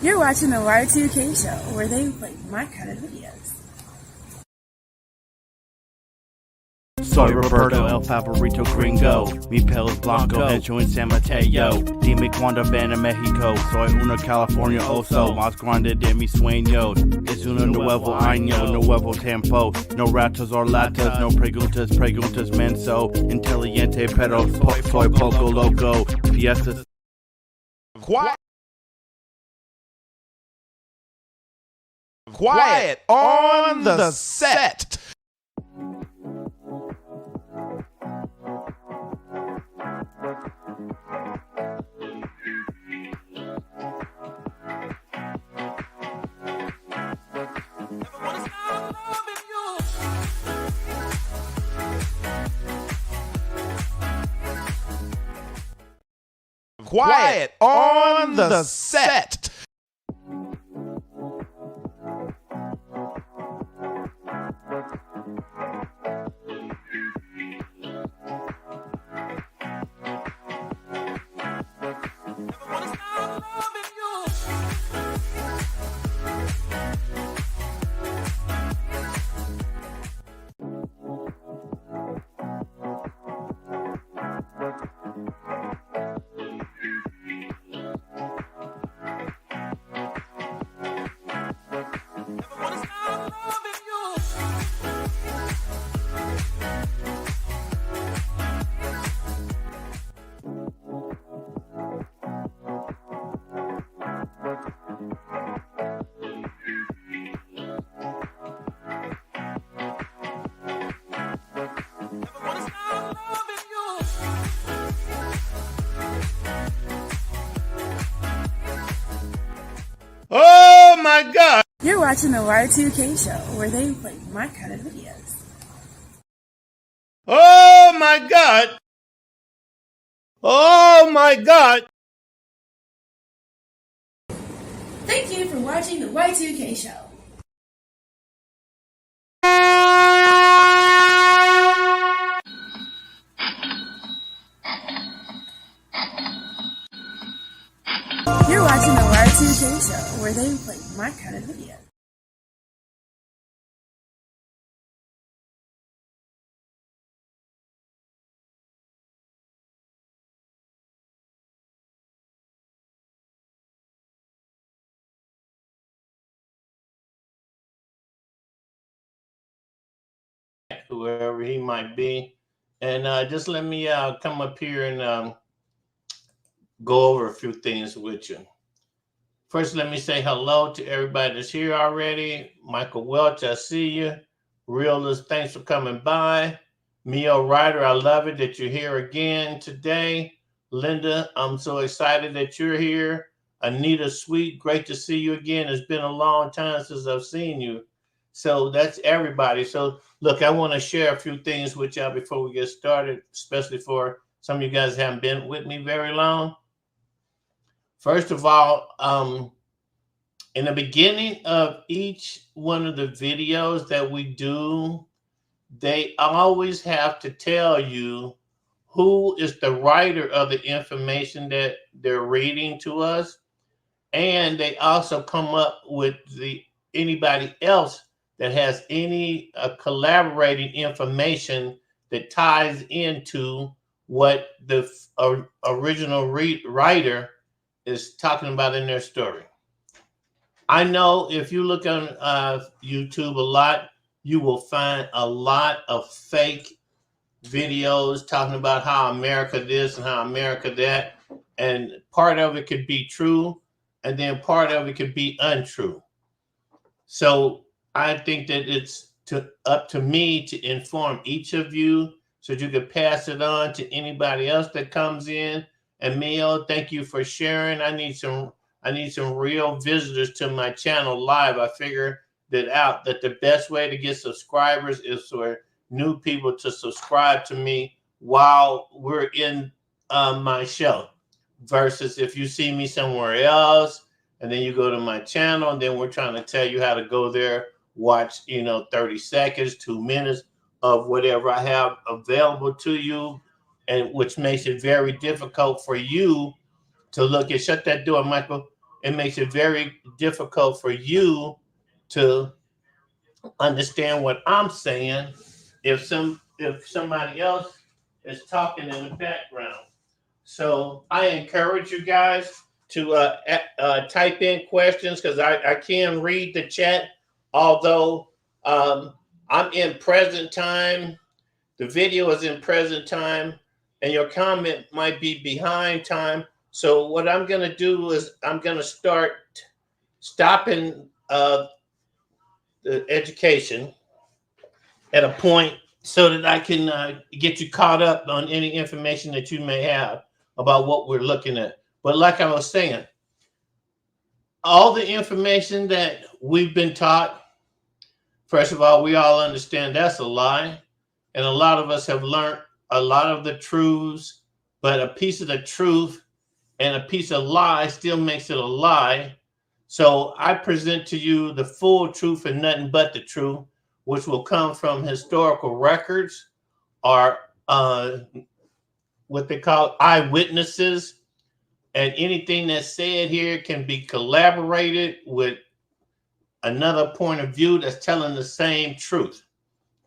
You're watching the Y2K show, where they play my kind of videos. Soy Roberto, El Favorito Gringo, mi pelo es blanco, hecho en San Mateo. Dime cuando ven a México, soy una California oso, más grande de mis sueños. Es un nuevo año, nuevo tiempo, no ratos or latas, no preguntas, preguntas menso. Inteligente pero soy poco loco, fiestas. Quiet on the set. Quiet on the set. Oh my God! You're watching the Y2K show, where they play my kind of videos. Oh my God! Oh my God! Thank you for watching the Y2K show. You're watching the Y2K show, where they play my kind of videos. Whoever he might be, and just let me come up here and go over a few things with you. First, let me say hello to everybody that's here already. Michael Welch, I see you. Realist, thanks for coming by. Mio Ryder, I love it that you're here again today. Linda, I'm so excited that you're here. Anita Sweet, great to see you again. It's been a long time since I've seen you. So that's everybody. So look, I want to share a few things with y'all before we get started, especially for some of you guys who haven't been with me very long. First of all, in the beginning of each one of the videos that we do, they always have to tell you who is the writer of the information that they're reading to us. And they also come up with anybody else that has any collaborating information that ties into what the original writer is talking about in their story. I know if you look on YouTube a lot, you will find a lot of fake videos talking about how America this and how America that. And part of it could be true, and then part of it could be untrue. So I think that it's up to me to inform each of you so that you can pass it on to anybody else that comes in. And Mio, thank you for sharing. I need some real visitors to my channel live. I figured out that the best way to get subscribers is for new people to subscribe to me while we're in my show, versus if you see me somewhere else and then you go to my channel and then we're trying to tell you how to go there, watch 30 seconds, 2 minutes of whatever I have available to you, and which makes it very difficult for you to look at, shut that door, Michael, it makes it very difficult for you to understand what I'm saying if somebody else is talking in the background. So I encourage you guys to type in questions, because I can read the chat, although I'm in present time. The video is in present time, and your comment might be behind time. So what I'm going to do is I'm going to start stopping the education at a point so that I can get you caught up on any information that you may have about what we're looking at. But like I was saying, all the information that we've been taught, first of all, we all understand that's a lie. And a lot of us have learned a lot of the truths, but a piece of the truth and a piece of lie still makes it a lie. So I present to you the full truth and nothing but the truth, which will come from historical records or what they call eyewitnesses. And anything that's said here can be collaborated with another point of view that's telling the same truth.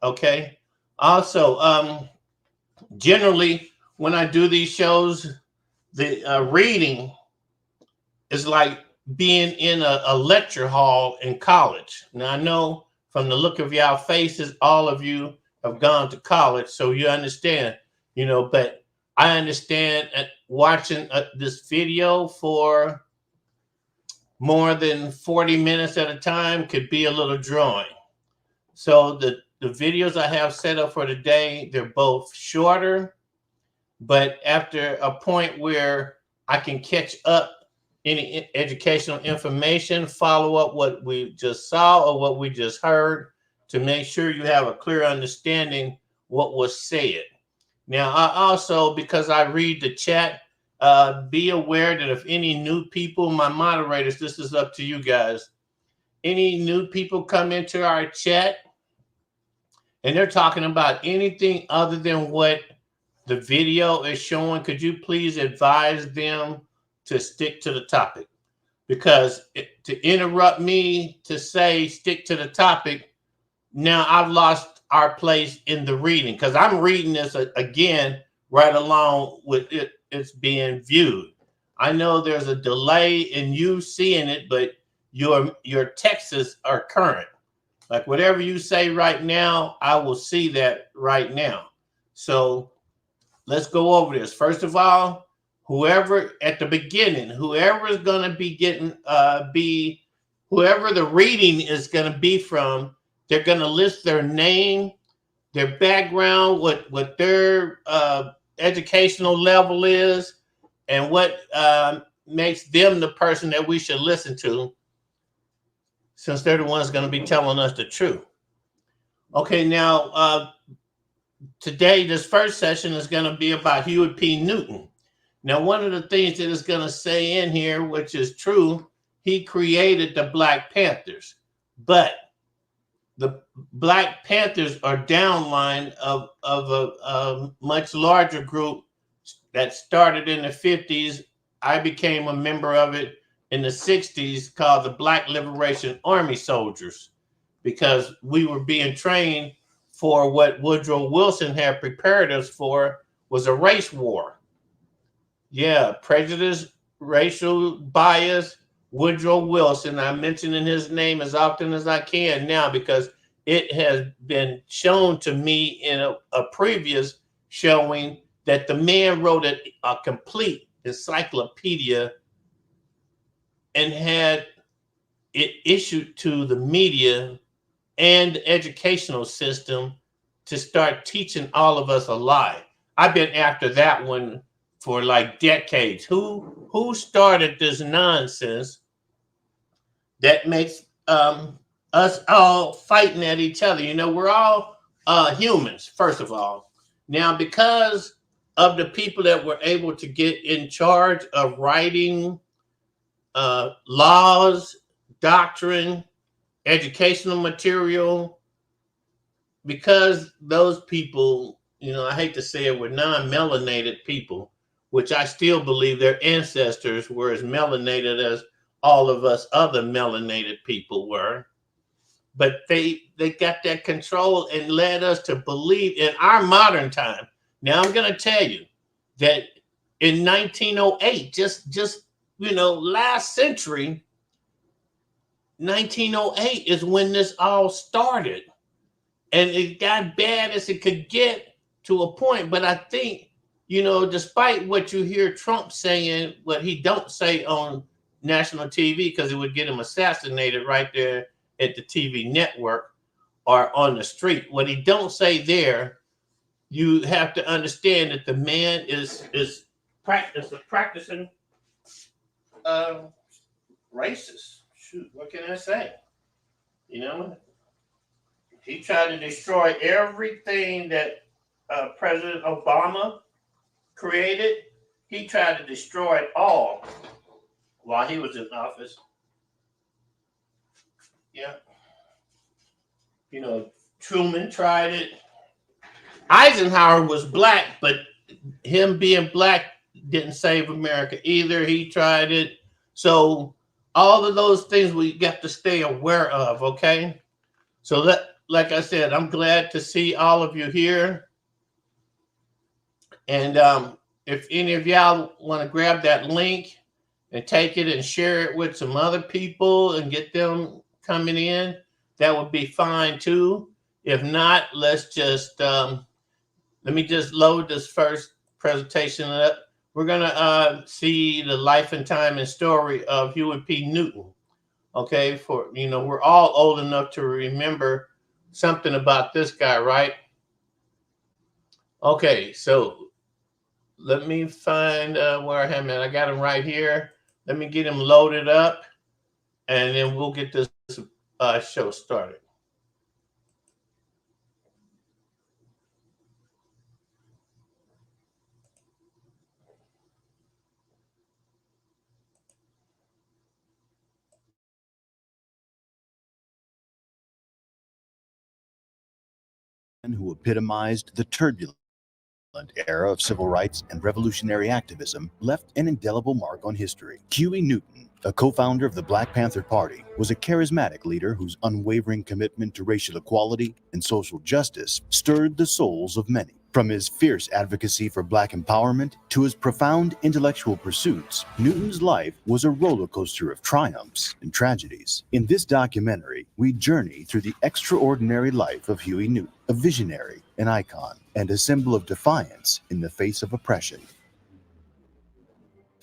Okay. Also, generally, when I do these shows, the reading is like being in a lecture hall in college. Now, I know from the look of y'all faces, all of you have gone to college, so you understand, but I understand watching this video for more than 40 minutes at a time could be a little drawing. So the videos I have set up for today, they're both shorter, but after a point where I can catch up any educational information, follow up what we just saw or what we just heard to make sure you have a clear understanding what was said. Now, I also, because I read the chat, be aware that if any new people, my moderators, this is up to you guys. Any new people come into our chat and they're talking about anything other than what the video is showing, could you please advise them to stick to the topic? Because to interrupt me to say stick to the topic, now I've lost our place in the reading, because I'm reading this again right along with it's being viewed. I know there's a delay in you seeing it, but your texts are current. Like whatever you say right now, I will see that right now. So let's go over this. First of all, whoever at the beginning, whoever is going to be getting whoever the reading is going to be from, they're going to list their name, their background, what their educational level is, and what makes them the person that we should listen to, since they're the ones going to be telling us the truth. Okay, now today, this first session is going to be about Huey P. Newton. Now, one of the things that it's going to say in here, which is true, he created the Black Panthers, but the Black Panthers are downline of a much larger group that started in the 50s. I became a member of it in the 60s, called the Black Liberation Army Soldiers, because we were being trained for what Woodrow Wilson had prepared us for, was a race war. Yeah, prejudice, racial bias, Woodrow Wilson. I'm mentioning his name as often as I can now because it has been shown to me in a previous showing that the man wrote a complete encyclopedia and had it issued to the media and the educational system to start teaching all of us a lie. I've been after that one for like decades. Who started this nonsense that makes us all fighting at each other? We're all humans, first of all. Now, because of the people that were able to get in charge of writing laws, doctrine, educational material, because those people, I hate to say it, were non-melanated people, which I still believe their ancestors were as melanated as all of us other melanated people were. But they got that control and led us to believe in our modern time. Now I'm going to tell you that in 1908, just last century, 1908 is when this all started, and it got bad as it could get to a point. But I think, despite what you hear Trump saying, what he don't say on national TV, because it would get him assassinated right there at the TV network or on the street. What he don't say there, you have to understand that the man is practicing racist. Shoot, what can I say? He tried to destroy everything that President Obama created. He tried to destroy it all while he was in office. Yeah. Truman tried it. Eisenhower was black, but him being black didn't save America either. He tried it. So all of those things we got to stay aware of, okay? So like I said, I'm glad to see all of you here. And if any of y'all want to grab that link and take it and share it with some other people and get them coming in, that would be fine too. If not, let's just let me just load this first presentation up. We're gonna see the life and time and story of Huey P. Newton. Okay, we're all old enough to remember something about this guy, right? Okay, so let me find where I have him. I got him right here. Let me get him loaded up, and then we'll get this show started. Who epitomized the turbulent era of civil rights and revolutionary activism, left an indelible mark on history. Huey Newton, a co-founder of the Black Panther Party, was a charismatic leader whose unwavering commitment to racial equality and social justice stirred the souls of many. From his fierce advocacy for Black empowerment to his profound intellectual pursuits, Newton's life was a roller coaster of triumphs and tragedies. In this documentary, we journey through the extraordinary life of Huey Newton, a visionary, an icon, and a symbol of defiance in the face of oppression.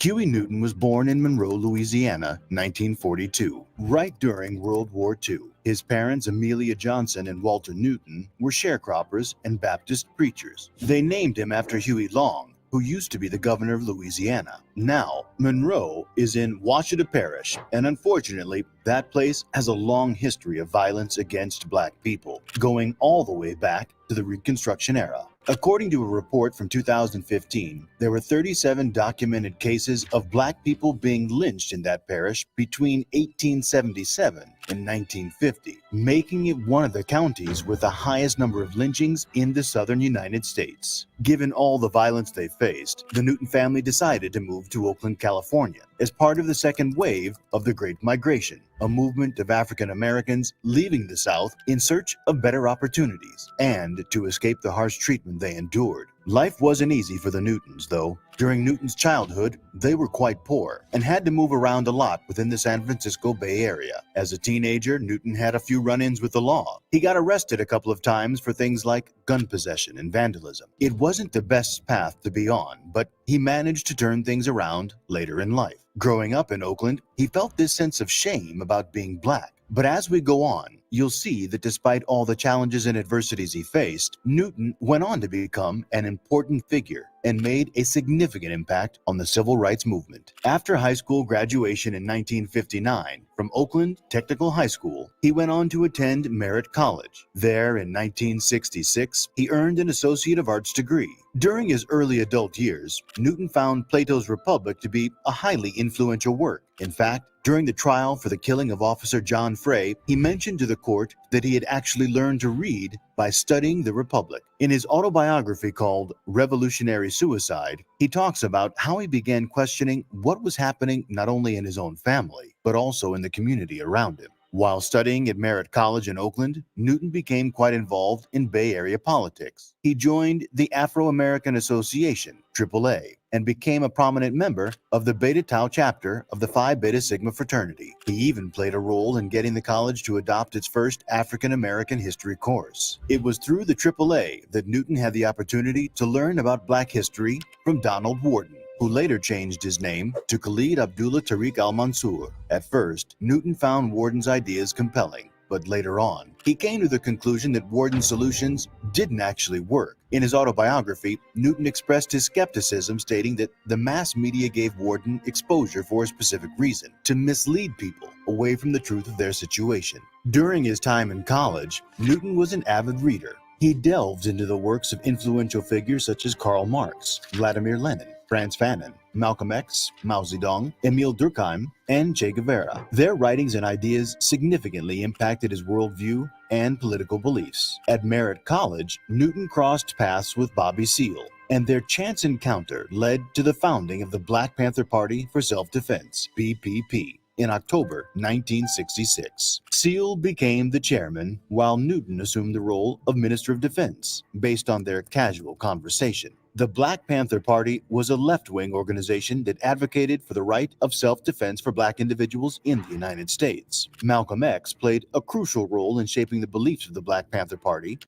Huey Newton was born in Monroe, Louisiana, 1942, right during World War II. His parents, Amelia Johnson and Walter Newton, were sharecroppers and Baptist preachers. They named him after Huey Long, who used to be the governor of Louisiana. Now, Monroe is in Ouachita Parish, and unfortunately, that place has a long history of violence against Black people, going all the way back to the Reconstruction era. According to a report from 2015, there were 37 documented cases of Black people being lynched in that parish between 1877 and 1950, making it one of the counties with the highest number of lynchings in the southern United States. Given all the violence they faced, the Newton family decided to move to Oakland, California, as part of the second wave of the Great Migration, a movement of African Americans leaving the South in search of better opportunities and to escape the harsh treatment they endured. Life wasn't easy for the Newtons, though. During Newton's childhood, they were quite poor and had to move around a lot within the San Francisco Bay Area. As a teenager, Newton had a few run-ins with the law. He got arrested a couple of times for things like gun possession and vandalism. It wasn't the best path to be on, but he managed to turn things around later in life. Growing up in Oakland, he felt this sense of shame about being Black. But as we go on, you'll see that despite all the challenges and adversities he faced, Newton went on to become an important figure and made a significant impact on the civil rights movement. After high school graduation in 1959 from Oakland Technical High School, he went on to attend Merritt College. There, in 1966, he earned an Associate of Arts degree. During his early adult years, Newton found Plato's Republic to be a highly influential work. In fact, during the trial for the killing of Officer John Frey, he mentioned to the court that he had actually learned to read by studying the Republic. In his autobiography called Revolutionary Suicide, he talks about how he began questioning what was happening not only in his own family, but also in the community around him. While studying at Merritt College in Oakland, Newton became quite involved in Bay Area politics. He joined the Afro-American Association, AAA, and became a prominent member of the Beta Tau chapter of the Phi Beta Sigma fraternity. He even played a role in getting the college to adopt its first African American history course. It was through the AAA that Newton had the opportunity to learn about Black history from Donald Wharton, who later changed his name to Khalid Abdullah Tariq al-Mansur. At first, Newton found Wharton's ideas compelling, but later on, he came to the conclusion that Wharton's solutions didn't actually work. In his autobiography, Newton expressed his skepticism, stating that the mass media gave Wharton exposure for a specific reason: to mislead people away from the truth of their situation. During his time in college, Newton was an avid reader. He delved into the works of influential figures such as Karl Marx, Vladimir Lenin, Franz Fanon, Malcolm X, Mao Zedong, Emil Durkheim, and Che Guevara. Their writings and ideas significantly impacted his worldview and political beliefs. At Merritt College, Newton crossed paths with Bobby Seale, and their chance encounter led to the founding of the Black Panther Party for Self-Defense, BPP, in October 1966. Seale became the chairman, while Newton assumed the role of Minister of Defense, based on their casual conversation. The Black Panther Party was a left-wing organization that advocated for the right of self-defense for Black individuals in the United States. Malcolm X played a crucial role in shaping the beliefs of the Black Panther Party.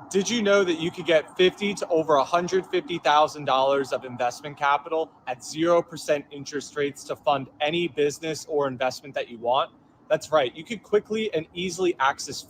Did you know that you could get $50,000 to over $150,000 of investment capital at 0% interest rates to fund any business or investment that you want? That's right. You could quickly and easily access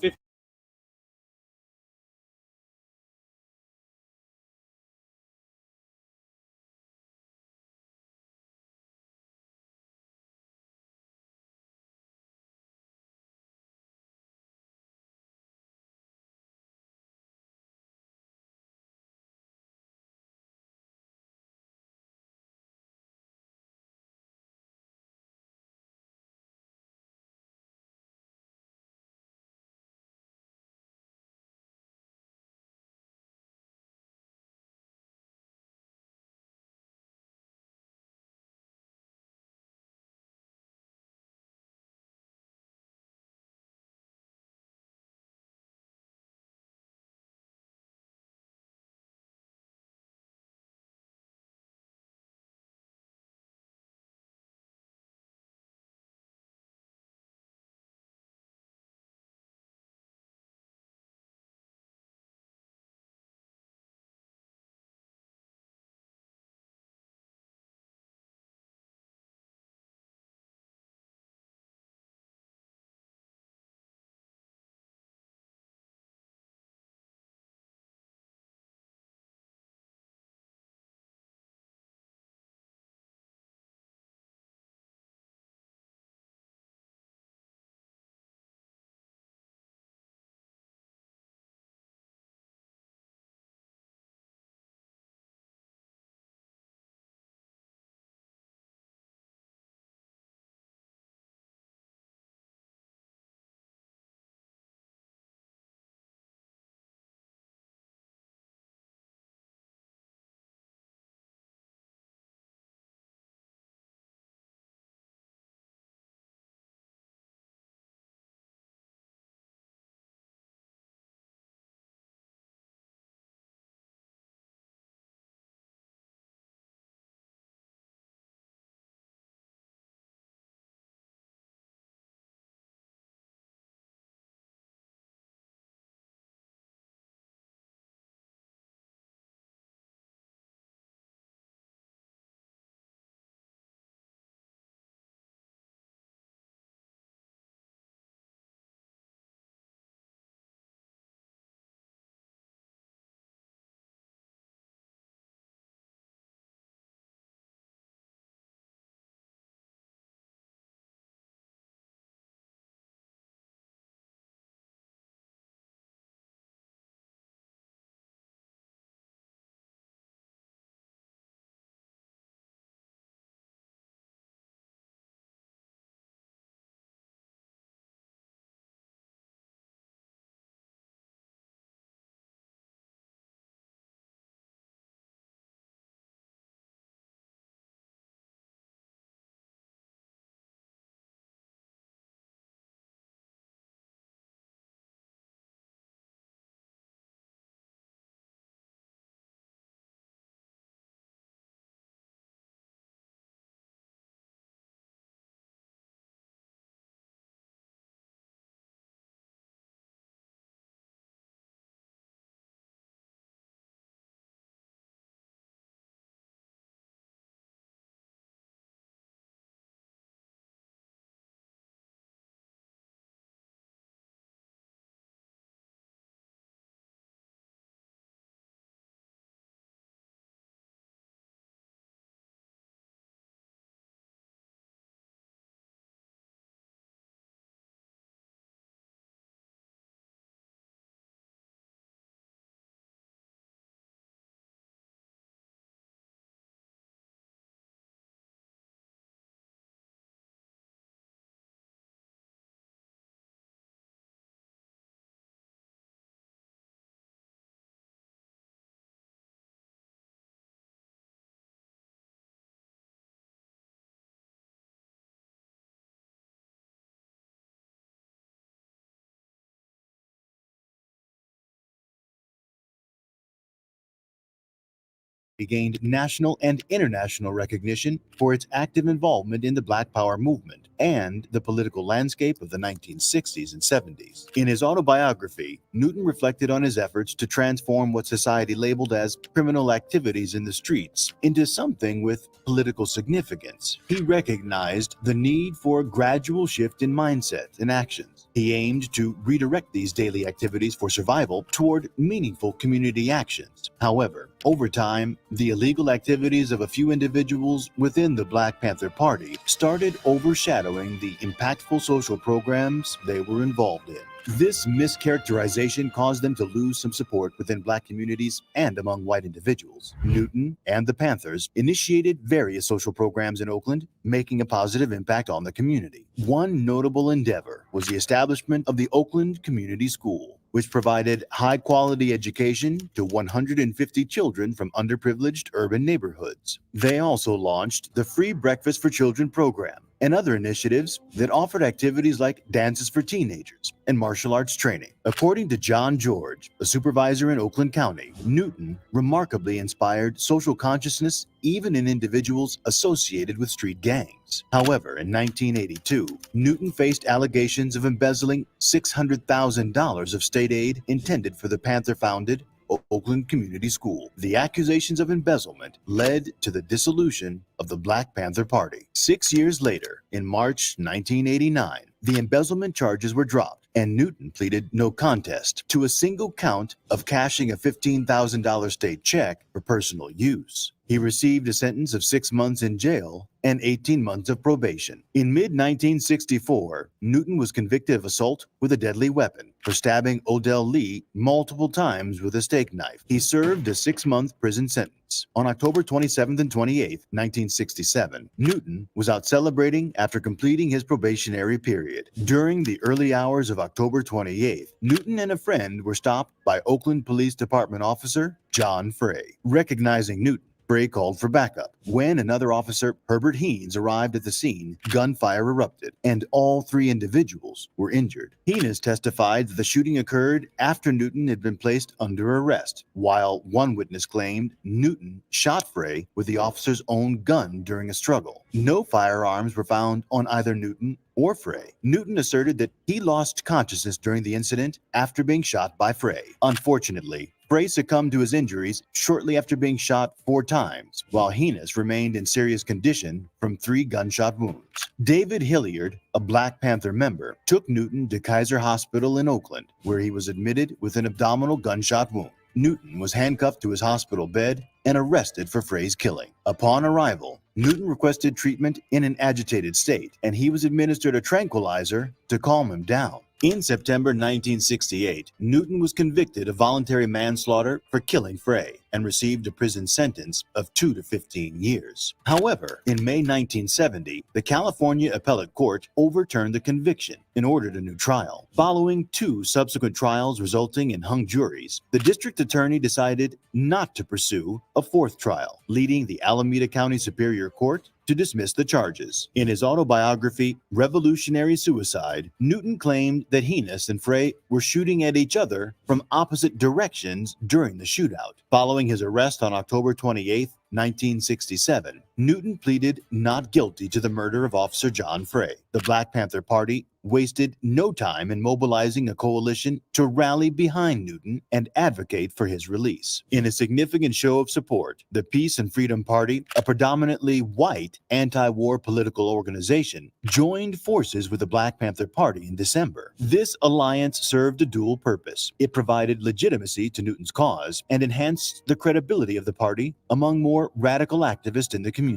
gained national and international recognition for its active involvement in the Black Power movement and the political landscape of the 1960s and 70s. In his autobiography, Newton reflected on his efforts to transform what society labeled as criminal activities in the streets into something with political significance. He recognized the need for a gradual shift in mindset and actions. He aimed to redirect these daily activities for survival toward meaningful community actions. However, over time, the illegal activities of a few individuals within the Black Panther Party started overshadowing the impactful social programs they were involved in. This mischaracterization caused them to lose some support within Black communities and among white individuals. Newton and the Panthers initiated various social programs in Oakland, making a positive impact on the community. One notable endeavor was the establishment of the Oakland Community School, which provided high-quality education to 150 children from underprivileged urban neighborhoods. They also launched the Free Breakfast for Children program and other initiatives that offered activities like dances for teenagers and martial arts training. According to John George, a supervisor in Oakland County, Newton remarkably inspired social consciousness even in individuals associated with street gangs. However, in 1982, Newton faced allegations of embezzling $600,000 of state aid intended for the Panther-founded Oakland Community School. The accusations of embezzlement led to the dissolution of the Black Panther Party. 6 years later, in March 1989, the embezzlement charges were dropped, and Newton pleaded no contest to a single count of cashing a $15,000 state check for personal use. He received a sentence of 6 months in jail and 18 months of probation. In mid-1964, Newton was convicted of assault with a deadly weapon for stabbing Odell Lee multiple times with a steak knife. He served a 6-month prison sentence. On October 27th and 28th, 1967, Newton was out celebrating after completing his probationary period. During the early hours of October 28th, Newton and a friend were stopped by Oakland Police Department officer John Frey. Recognizing Newton, Frey called for backup. When another officer, Herbert Heenes, arrived at the scene, gunfire erupted, and all 3 individuals were injured. Heenes testified that the shooting occurred after Newton had been placed under arrest, while one witness claimed Newton shot Frey with the officer's own gun during a struggle. No firearms were found on either Newton or Frey. Newton asserted that he lost consciousness during the incident after being shot by Frey. Unfortunately, Frey succumbed to his injuries shortly after being shot 4 times, while Heenes remained in serious condition from 3 gunshot wounds. David Hilliard, a Black Panther member, took Newton to Kaiser Hospital in Oakland, where he was admitted with an abdominal gunshot wound. Newton was handcuffed to his hospital bed and arrested for Frey's killing. Upon arrival, Newton requested treatment in an agitated state, and he was administered a tranquilizer to calm him down. In September 1968, Newton was convicted of voluntary manslaughter for killing Frey and received a prison sentence of 2 to 15 years. However, in May 1970, the California Appellate Court overturned the conviction and ordered a new trial. Following 2 subsequent trials resulting in hung juries, the district attorney decided not to pursue a 4th trial, leading the Alameda County Superior Court to dismiss the charges. In his autobiography, Revolutionary Suicide, Newton claimed that Heenes and Frey were shooting at each other from opposite directions during the shootout. Following his arrest on October 28, 1967, Newton pleaded not guilty to the murder of Officer John Frey. The Black Panther Party wasted no time in mobilizing a coalition to rally behind Newton and advocate for his release. In a significant show of support, the Peace and Freedom Party, a predominantly white anti-war political organization, joined forces with the Black Panther Party in December. This alliance served a dual purpose. It provided legitimacy to Newton's cause and enhanced the credibility of the party among more radical activists in the community.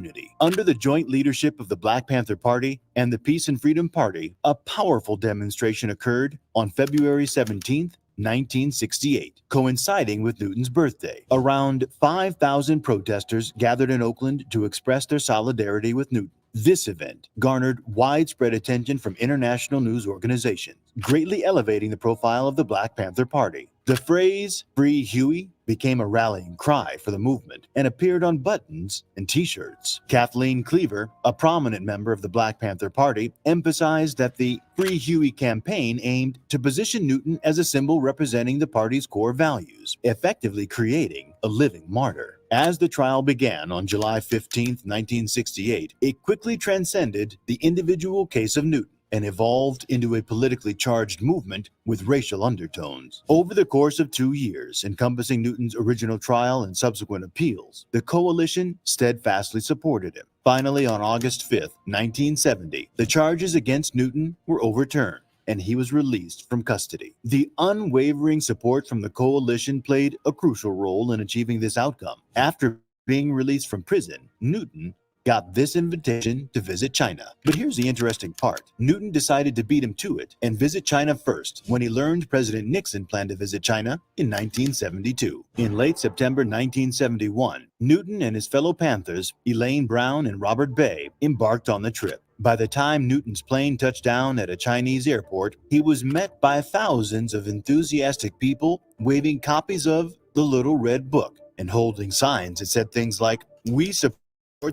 Under the joint leadership of the Black Panther Party and the Peace and Freedom Party, a powerful demonstration occurred on February 17th, 1968, coinciding with Newton's birthday. Around 5,000 protesters gathered in Oakland to express their solidarity with Newton. This event garnered widespread attention from international news organizations, greatly elevating the profile of the Black Panther Party. The phrase "Free Huey" became a rallying cry for the movement and appeared on buttons and t-shirts. Kathleen Cleaver, a prominent member of the Black Panther Party, emphasized that the Free Huey campaign aimed to position Newton as a symbol representing the party's core values, effectively creating a living martyr. As the trial began on July 15, 1968, it quickly transcended the individual case of Newton and evolved into a politically charged movement with racial undertones. Over the course of 2 years, encompassing Newton's original trial and subsequent appeals, the coalition steadfastly supported him. Finally, on August 5, 1970, the charges against Newton were overturned, and he was released from custody. The unwavering support from the coalition played a crucial role in achieving this outcome. After being released from prison, Newton got this invitation to visit China. But here's the interesting part. Newton decided to beat him to it and visit China first when he learned President Nixon planned to visit China in 1972. In late September 1971, Newton and his fellow Panthers, Elaine Brown and Robert Bay, embarked on the trip. By the time Newton's plane touched down at a Chinese airport, he was met by thousands of enthusiastic people waving copies of the Little Red Book and holding signs that said things like, "We support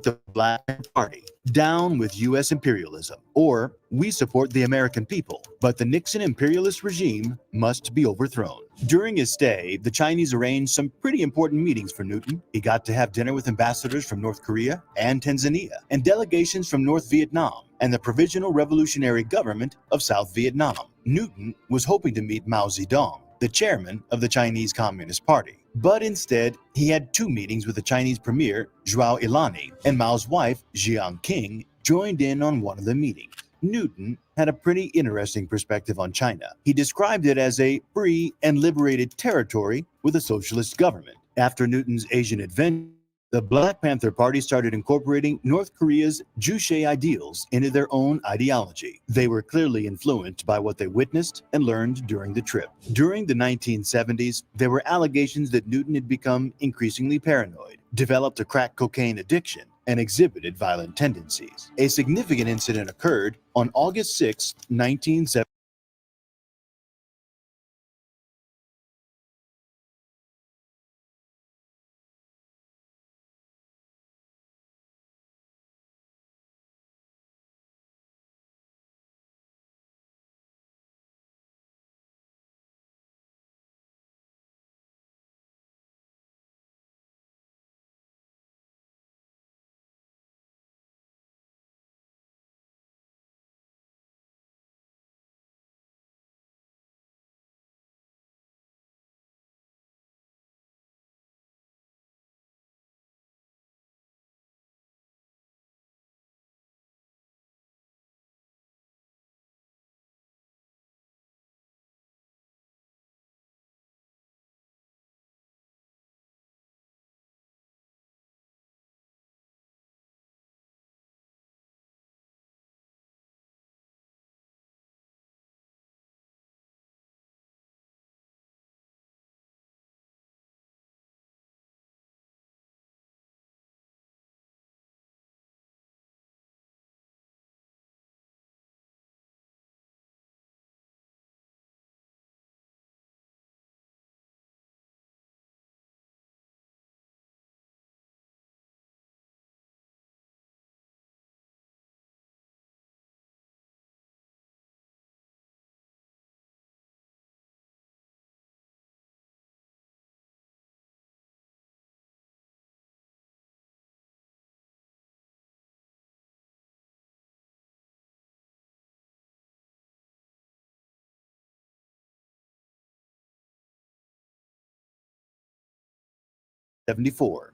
the Black Party," "Down with U.S. imperialism," or "We support the American people, but the Nixon imperialist regime must be overthrown." During his stay, the Chinese arranged some pretty important meetings for Newton. He got to have dinner with ambassadors from North Korea and Tanzania, and delegations from North Vietnam and the Provisional Revolutionary Government of South Vietnam. Newton was hoping to meet Mao Zedong, the chairman of the Chinese Communist Party. But instead, he had 2 meetings with the Chinese premier, Zhou Ilani, and Mao's wife, Jiang Qing, joined in on one of the meetings. Newton had a pretty interesting perspective on China. He described it as a free and liberated territory with a socialist government. After Newton's Asian adventure, the Black Panther Party started incorporating North Korea's Juche ideals into their own ideology. They were clearly influenced by what they witnessed and learned during the trip. During the 1970s, there were allegations that Newton had become increasingly paranoid, developed a crack cocaine addiction, and exhibited violent tendencies. A significant incident occurred on August 6, 1970.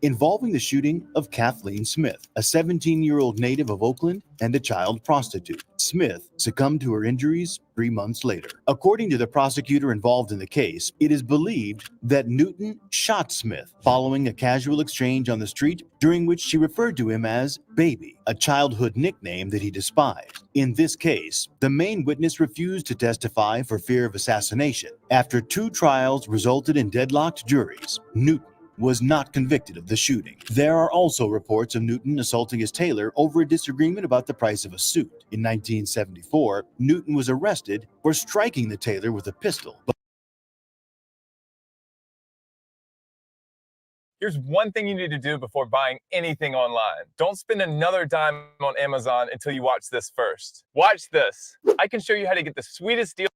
Involving the shooting of Kathleen Smith, a 17-year-old native of Oakland and a child prostitute. Smith succumbed to her injuries 3 months later. According to the prosecutor involved in the case, it is believed that Newton shot Smith following a casual exchange on the street during which she referred to him as Baby, a childhood nickname that he despised. In this case, the main witness refused to testify for fear of assassination. After 2 trials resulted in deadlocked juries, Newton was not convicted of the shooting. There are also reports of Newton assaulting his tailor over a disagreement about the price of a suit. In 1974, Newton was arrested for striking the tailor with a pistol. Here's one thing you need to do before buying anything online. Don't spend another dime on Amazon until you watch this first. Watch this. I can show you how to get the sweetest deal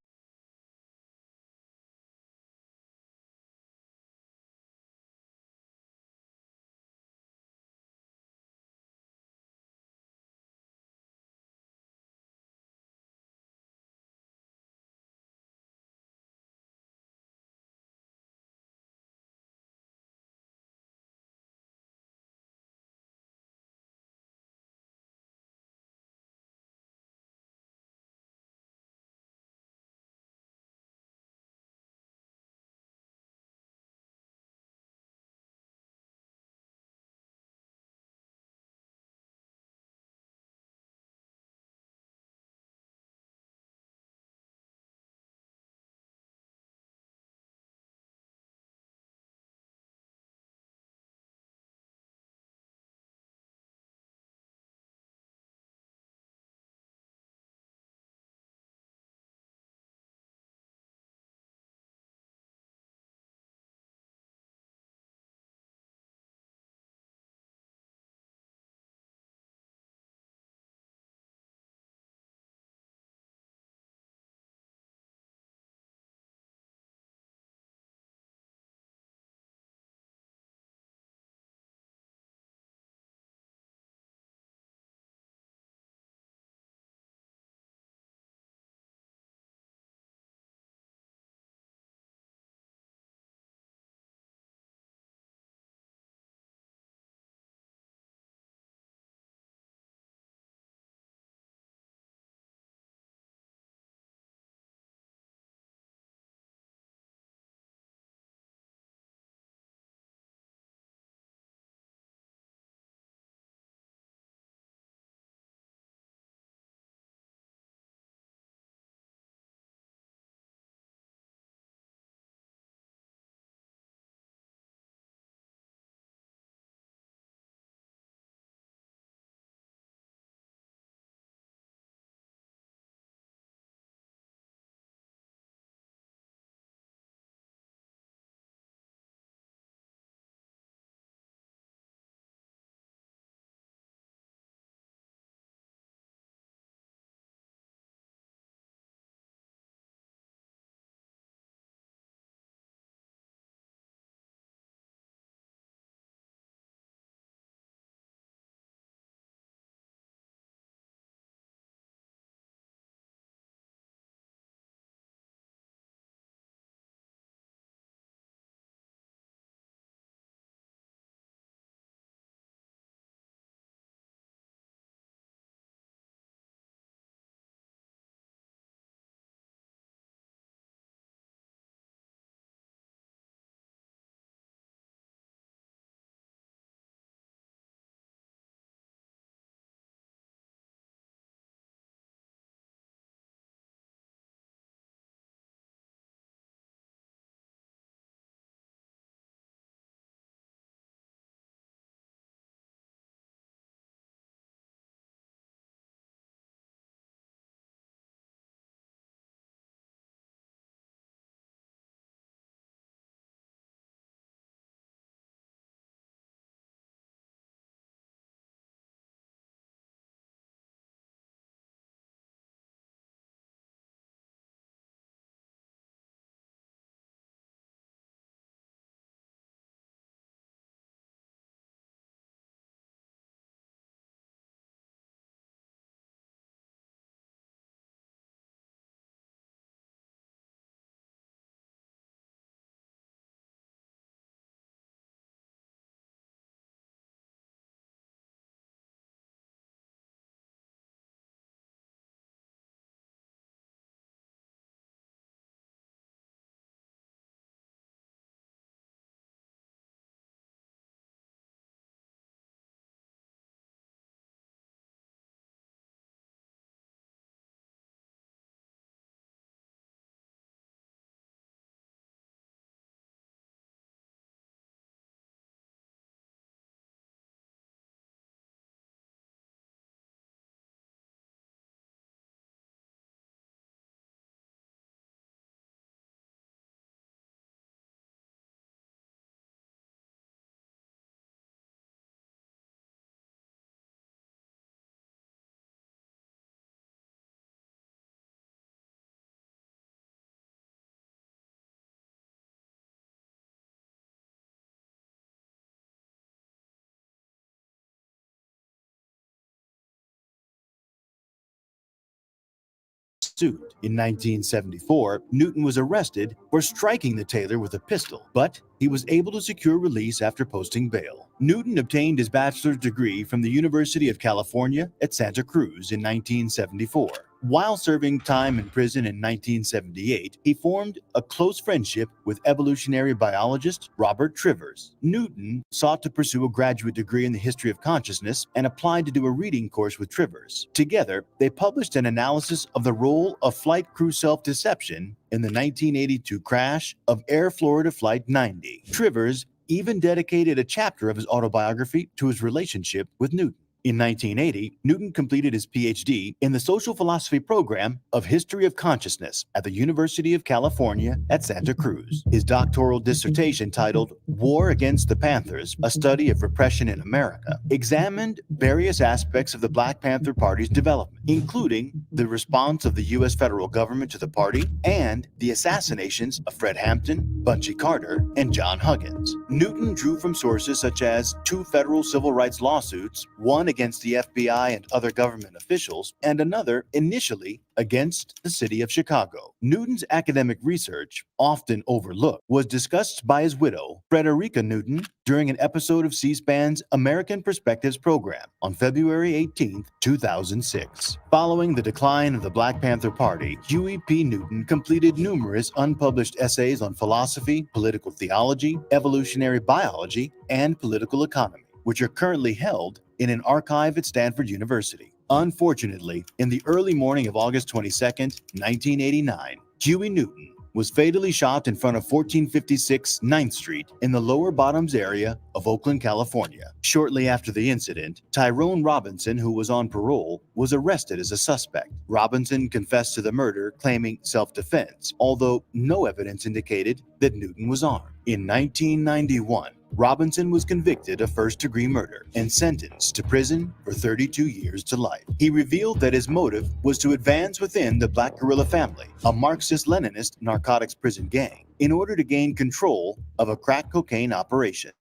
ensued. In 1974, Newton was arrested for striking the tailor with a pistol, but he was able to secure release after posting bail. Newton obtained his bachelor's degree from the University of California at Santa Cruz in 1974. While serving time in prison in 1978, he formed a close friendship with evolutionary biologist Robert Trivers. Newton sought to pursue a graduate degree in the history of consciousness and applied to do a reading course with Trivers. Together, they published an analysis of the role of flight crew self-deception in the 1982 crash of Air Florida Flight 90. Trivers even dedicated a chapter of his autobiography to his relationship with Newton. In 1980, Newton completed his PhD in the social philosophy program of History of Consciousness at the University of California at Santa Cruz. His doctoral dissertation, titled War Against the Panthers, A Study of Repression in America, examined various aspects of the Black Panther Party's development, including the response of the U.S. federal government to the party and the assassinations of Fred Hampton, Bunchy Carter, and John Huggins. Newton drew from sources such as 2 federal civil rights lawsuits, one against the FBI and other government officials, and another initially against the city of Chicago. Newton's academic research, often overlooked, was discussed by his widow, Frederica Newton, during an episode of C-SPAN's American Perspectives program on February 18, 2006. Following the decline of the Black Panther Party, Huey P. Newton completed numerous unpublished essays on philosophy, political theology, evolutionary biology, and political economy, which are currently held in an archive at Stanford University. Unfortunately, in the early morning of August 22, 1989, Huey Newton was fatally shot in front of 1456 9th Street in the Lower Bottoms area of Oakland, California. Shortly after the incident, Tyrone Robinson, who was on parole, was arrested as a suspect. Robinson confessed to the murder, claiming self-defense, although no evidence indicated that Newton was armed. In 1991, Robinson was convicted of first-degree murder and sentenced to prison for 32 years to life. He revealed that his motive was to advance within the Black Guerrilla family, a Marxist-Leninist narcotics prison gang, in order to gain control of a crack cocaine operation.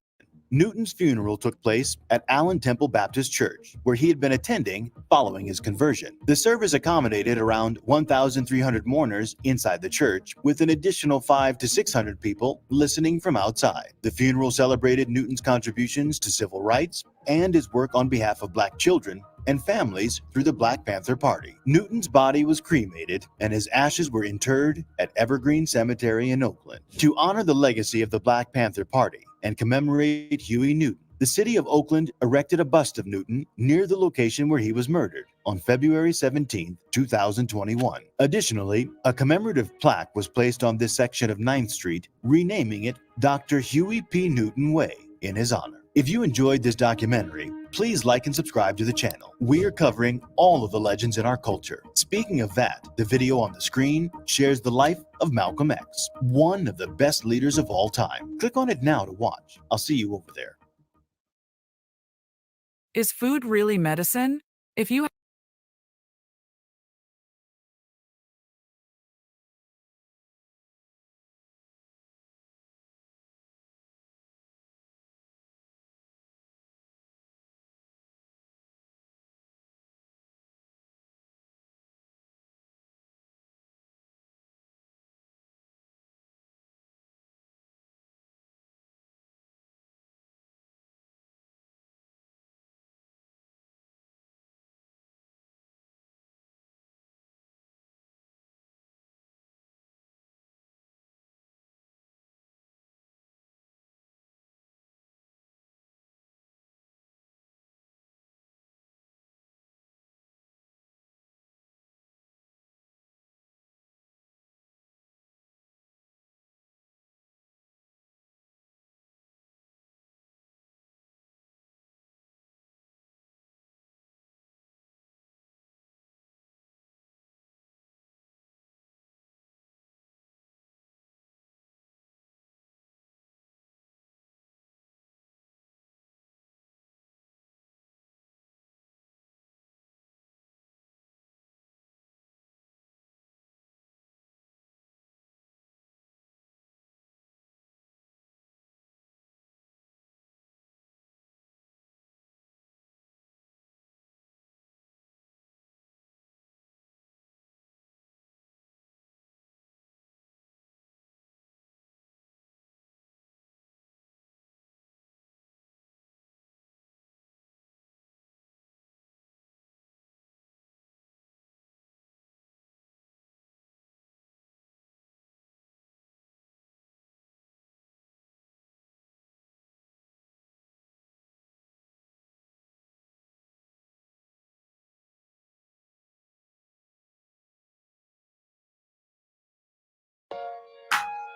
Newton's funeral took place at Allen Temple Baptist Church, where he had been attending following his conversion. The service accommodated around 1,300 mourners inside the church, with an additional 500 to 600 people listening from outside. The funeral celebrated Newton's contributions to civil rights and his work on behalf of Black children and families through the Black Panther Party. Newton's body was cremated and his ashes were interred at Evergreen Cemetery in Oakland. To honor the legacy of the Black Panther Party and commemorate Huey Newton, the city of Oakland erected a bust of Newton near the location where he was murdered on February 17, 2021. Additionally, a commemorative plaque was placed on this section of 9th Street, renaming it Dr. Huey P. Newton Way in his honor. If you enjoyed this documentary, please like and subscribe to the channel. We are covering all of the legends in our culture. Speaking of that, the video on the screen shares the life of Malcolm X, one of the best leaders of all time. Click on it now to watch. I'll see you over there. Is food really medicine? If you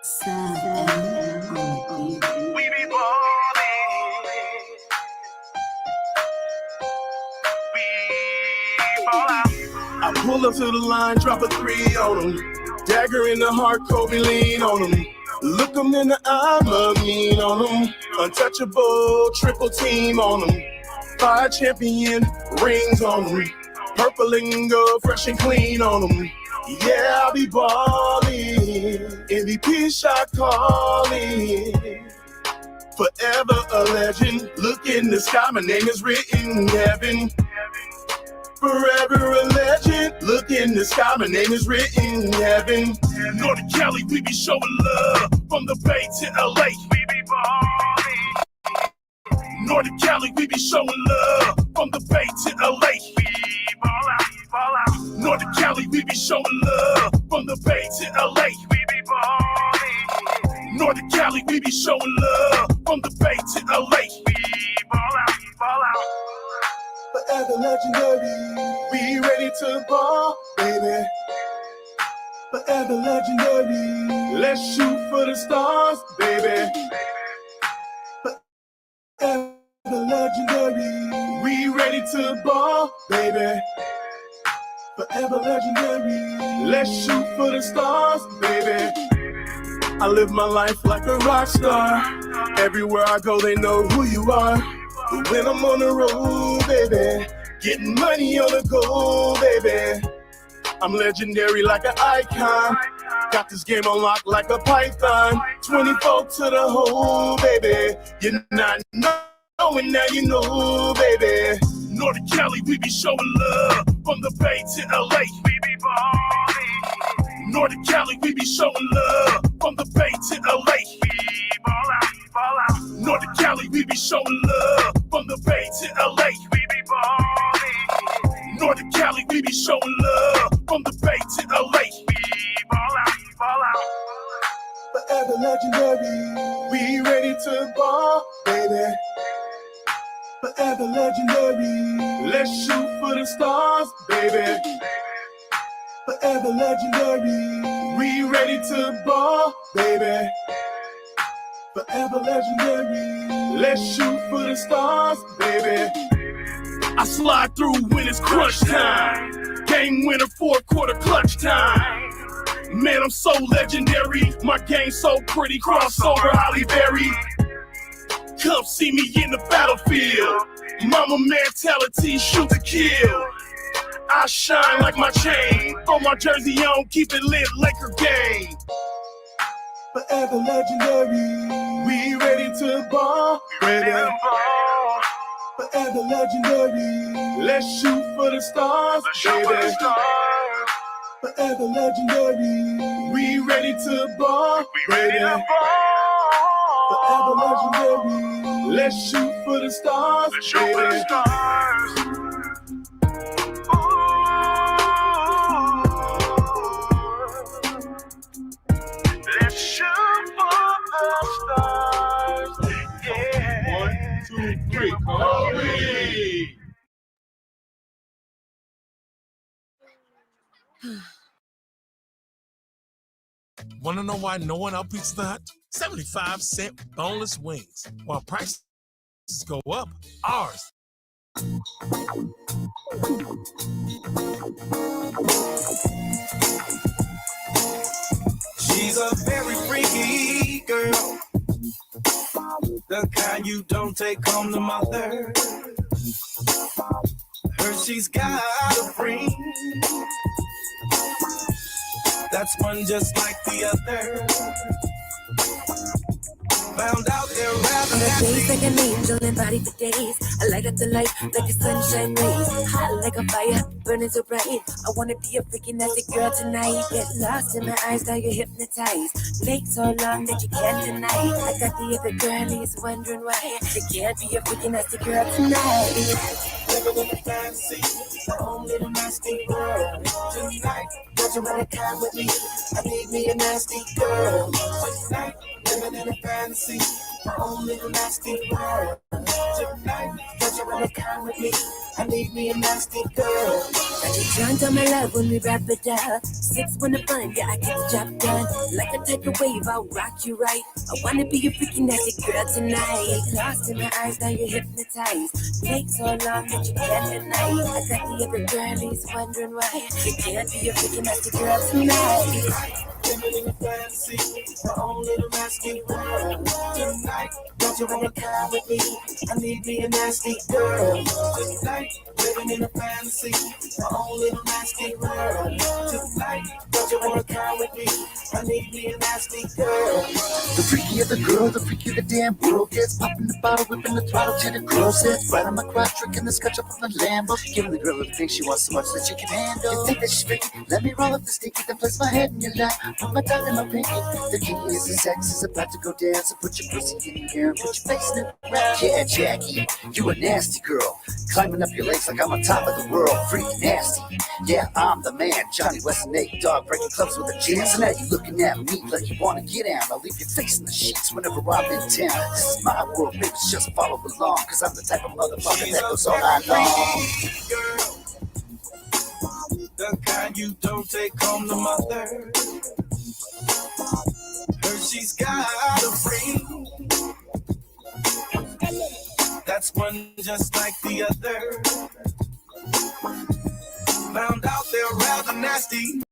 We be ballin'. We ball out. I pull up to the line, drop a 3 on them. Dagger in the heart, Kobe lean on them. Look them in the eye, love mean on them. Untouchable, triple team on them. 5 champion rings on them. Purple and gold, fresh and clean on them. Yeah, I be ballin'. MVP shot calling. Forever a legend. Look in the sky, my name is written in heaven. Forever a legend. Look in the sky, my name is written in heaven. Northern Cali, we be showing love. From the Bay to LA, we be ballin'. Northern Cali, we be showing love. From the Bay to LA, we ball out, ball out. Northern Cali, we be showing love. From the Bay to LA, we be ballin'. Northern Cali, we be showing love. From the Bay to LA, we ball out, ball out. Forever legendary, we ready to ball, baby. Forever legendary, let's shoot for the stars, baby. Forever legendary, we ready to ball, baby. Forever legendary, let's shoot for the stars, baby. I live my life like a rock star. Everywhere I go, they know who you are. But when I'm on the road, baby, getting money on the go, baby, I'm legendary like an icon. Got this game on lock like a python. 24 to the hole, baby. You're not knowing, now you know, baby. Northern Cali, we be showing love. From the Bay to LA, we be ballin'. Northern Cali, we be showing love. From the Bay to LA, we ball out, ball out. Northern Cali, we be showing love. From the Bay to LA, we be ballin'. Northern Cali, we be showing love. From the Bay to LA, we ball out, ball out. Forever legendary, we ready to ball, baby. Forever legendary, let's shoot for the stars, baby. Forever legendary, we ready to ball, baby. Forever legendary, let's shoot for the stars, baby. I slide through when it's crunch time. Game winner, 4th quarter clutch time. Man, I'm so legendary. My game so pretty, crossover, Holly Berry. Come see me in the battlefield. Mama mentality, shoot to kill. I shine like my chain. Throw my jersey on, keep it lit, Laker game. Forever legendary, we ready to ball, baby. Forever legendary, let's shoot for the stars, baby. Forever legendary, we ready to ball, baby. Forever legendary, let's shoot for the stars, baby. Let's shoot for the stars. Yeah. 1, 2, 3, Kobe! Want to know why no one outbeats the Hut? 75-cent boneless wings. While prices go up, ours. She's a very freaky girl, the kind you don't take home to mother. Her she's got a ring that's one just like the other. Found out they're rather nasty. Face like an angel and body for days. I light up the light like a sunshine rays. Hot like a fire, burning so bright. I wanna be a freaking nasty girl tonight. Get lost in my eyes, now you're hypnotized. Make so long that you can't deny. I got the other girlies wondering why they can't be a freaking nasty girl tonight. Living in a fantasy, my own little nasty girl. Tonight, don't you wanna come with me? I need me a nasty girl. Tonight, living in a fantasy, my own little nasty girl. Tonight, don't you wanna come with me? I need me a nasty girl. I get drunk on my love when we wrap it up. Six when the fun, yeah, I get the job done. Like a tidal wave, I'll rock you right. I wanna be your freaking nasty girl tonight. Lost in my eyes, now you're hypnotized. Take so long that you can't deny. I got the other girlies wondering why you can't be your freaking nasty girl tonight. Living in a fantasy, my own little nasty world. Tonight, don't you wanna come with me? I need me a nasty girl. Tonight, living in a fantasy, my own little nasty world. Tonight, don't you wanna come with me? I need me a nasty girl. The freakier the girl, the freakier the damn world gets. Popping the bottle, whipping the throttle, till the girl sits right on my crotch, drinking the scotch up on the Lambo. Giving the girl everything she wants so much that she can handle. You think that she's freaky? Let me roll up the sticky, then place my head in your lap. Put my tongue in my pinky. The key is the sex is about to go down, so put your pussy in the air and put your face in the ground. Yeah, Jackie, you a nasty girl. Climbing up your legs like I'm on top of the world. Freaking nasty. Yeah, I'm the man. Johnny West and Nate Dogg breaking clubs with a jam. So now you looking at me like you wanna get out. I'll leave your face in the sheets whenever I'm in town. This is my world, baby, just follow along. Cause I'm the type of motherfucker that goes all night long. Girl, the kind you don't take home to mother. Heard she's got a friend that's one just like the other. Found out they're rather nasty.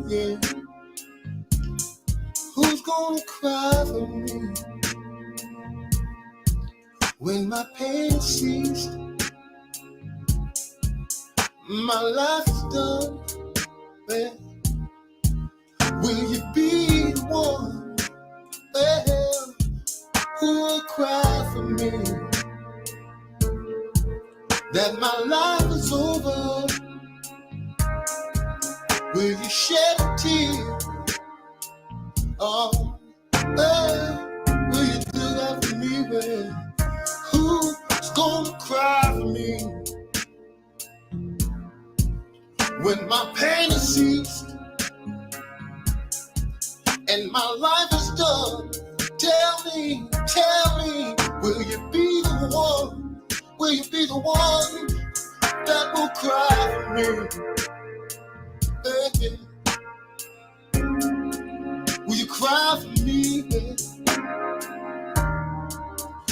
Yeah. Who's gonna cry for me when my pain ceased? My life is done. Well, will you be the one? Well, who will cry for me that my life is over? Will you shed a tear? Oh, will you do that for me? Well, who's gonna cry for me when my pain is ceased and my life is done? Tell me, will you be the one? Will you be the one that will cry for me? Baby, will you cry for me? Baby?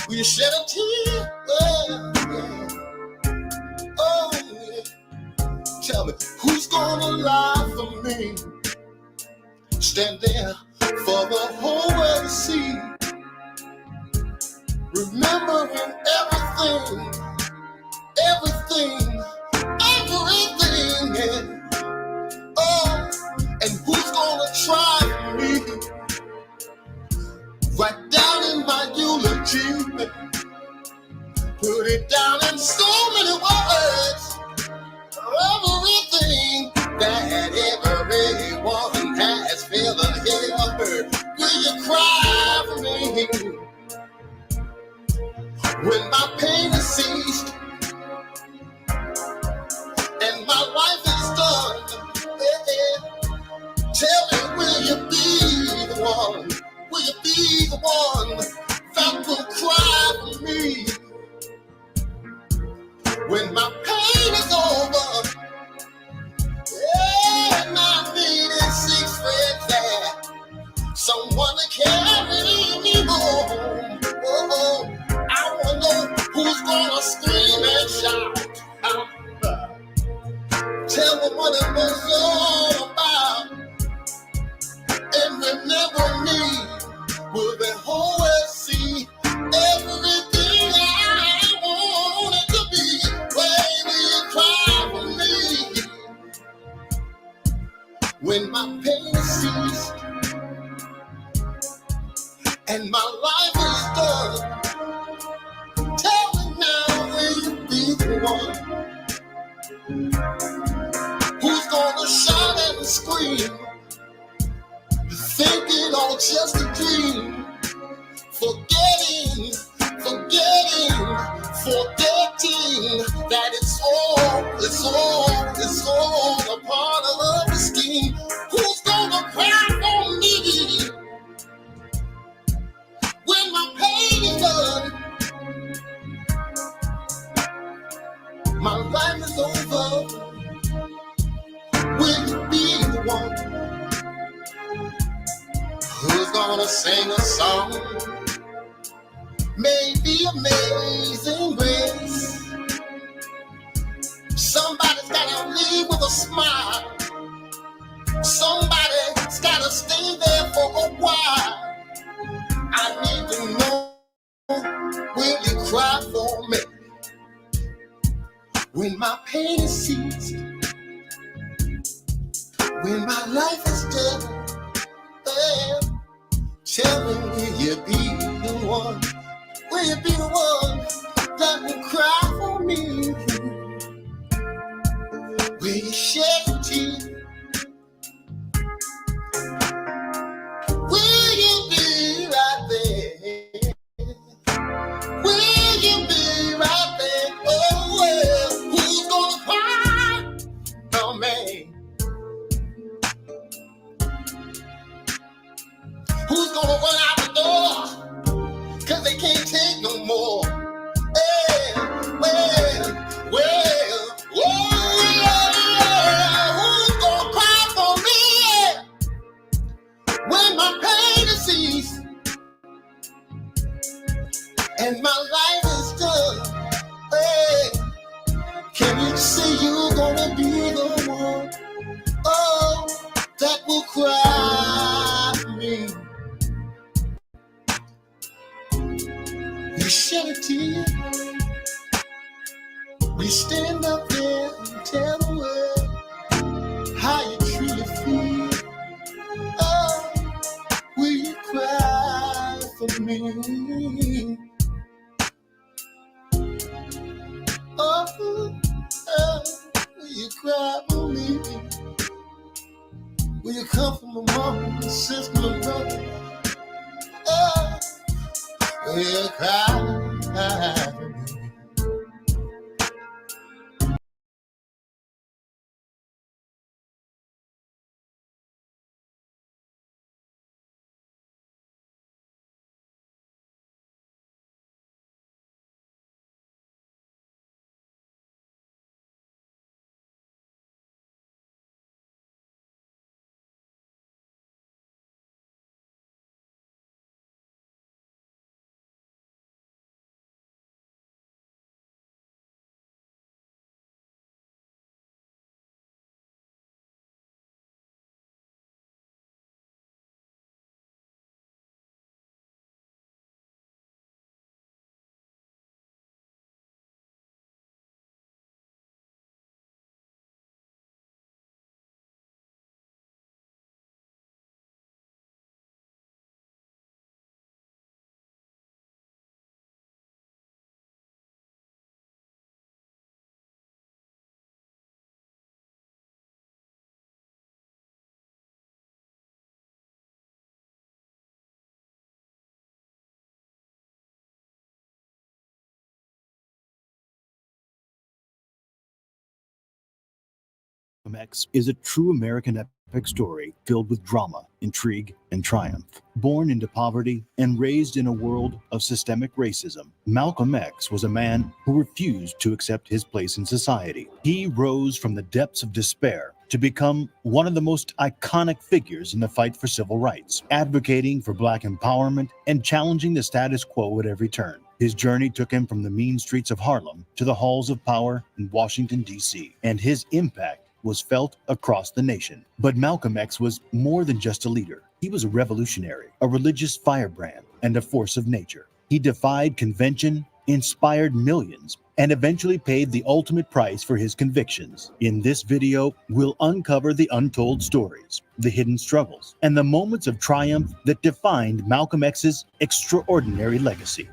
Will you shed a tear? Oh, yeah. Oh, yeah. Tell me, who's gonna lie for me? Stand there for the whole world to see, remembering everything, yeah. Oh, and who's gonna try for me? Right down in my eulogy, put it down in so many words. Everything that everyone has felt or heard. Will you cry for me? When my pain is ceased and my life is done, tell me, will you be the one? Will you be the one that will cry for me? When my pain is over, and my feet is 6 feet there, someone to carry me home. Oh, I wanna know who's gonna scream and shout. Tell me what it was all about, and remember me. Will they always see everything I wanted to be? Baby, you cry for me. When my pain is ceased and my life is done, tell me now, will you be the one who's gonna shout and scream, thinking all just a dream, forgetting that it's all a part of the scheme. Who's gonna cry for me when my pain is done? My life is over. Will you be the one who's gonna sing a song? Maybe Amazing Grace. Somebody's gotta leave with a smile. Somebody's gotta stay there for a while. I need to know, will you cry for me when my pain is ceased, when my life is done? Tell me, will you be the one? Will you be the one that will cry for me? Will you shed a tear? Will you be right there? Will you be right there? Oh, well, who's gonna cry? Oh, man. Who's gonna run out the door? 'Cause they can't take no more. Hey, who's gonna cry for me when my pain is ceased and my life is done? Hey, can you see you gonna be the one? Oh, that will cry for me. You shed a tear. We stand up there and tell the world how you truly feel. Oh, will you cry for me? Oh, will you cry for me? Will you come from a mom, a sister, a brother? Oh, will you cry for me? Malcolm X is a true American epic story filled with drama, intrigue, and triumph. Born into poverty and raised in a world of systemic racism, Malcolm X was a man who refused to accept his place in society. He rose from the depths of despair to become one of the most iconic figures in the fight for civil rights, advocating for Black empowerment and challenging the status quo at every turn. His journey took him from the mean streets of Harlem to the halls of power in Washington, D.C., and his impact was felt across the nation. But Malcolm X was more than just a leader. He was a revolutionary, a religious firebrand, and a force of nature. He defied convention, inspired millions, and eventually paid the ultimate price for his convictions. In this video, we'll uncover the untold stories, the hidden struggles, and the moments of triumph that defined Malcolm X's extraordinary legacy.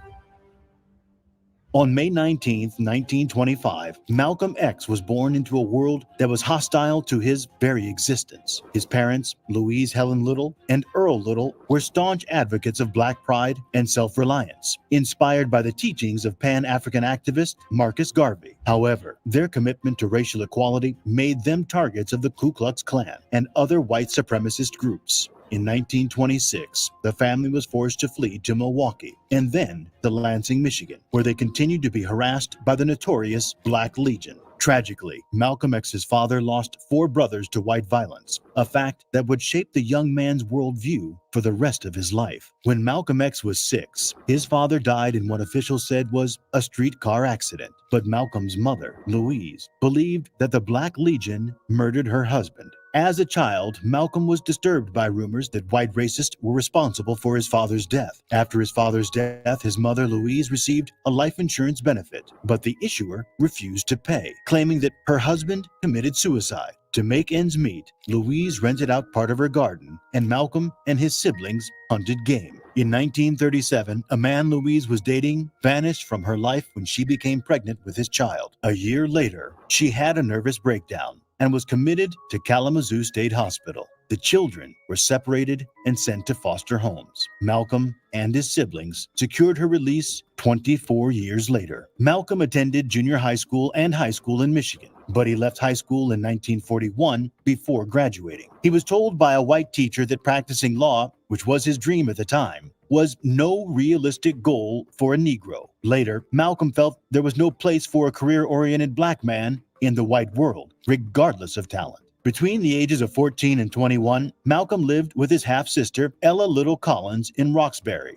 On May 19, 1925, Malcolm X was born into a world that was hostile to his very existence. His parents, Louise Helen Little and Earl Little, were staunch advocates of Black pride and self-reliance, inspired by the teachings of Pan-African activist Marcus Garvey. However, their commitment to racial equality made them targets of the Ku Klux Klan and other white supremacist groups. In 1926, the family was forced to flee to Milwaukee and then to Lansing, Michigan, where they continued to be harassed by the notorious Black Legion. Tragically, Malcolm X's father lost 4 brothers to white violence, a fact that would shape the young man's worldview for the rest of his life. When Malcolm X was 6, his father died in what officials said was a streetcar accident. But Malcolm's mother, Louise, believed that the Black Legion murdered her husband. As a child, Malcolm was disturbed by rumors that white racists were responsible for his father's death. After his father's death, his mother, Louise, received a life insurance benefit, but the issuer refused to pay, claiming that her husband committed suicide. To make ends meet, Louise rented out part of her garden, and Malcolm and his siblings hunted game. In 1937, a man Louise was dating vanished from her life when she became pregnant with his child. A year later, she had a nervous breakdown and was committed to Kalamazoo State Hospital. The children were separated and sent to foster homes. Malcolm and his siblings secured her release 24 years later. Malcolm attended junior high school and high school in Michigan, but he left high school in 1941 before graduating. He was told by a white teacher that practicing law, which was his dream at the time, was no realistic goal for a Negro. Later, Malcolm felt there was no place for a career-oriented Black man in the white world, regardless of talent. Between the ages of 14 and 21, Malcolm lived with his half-sister, Ella Little Collins, in Roxbury,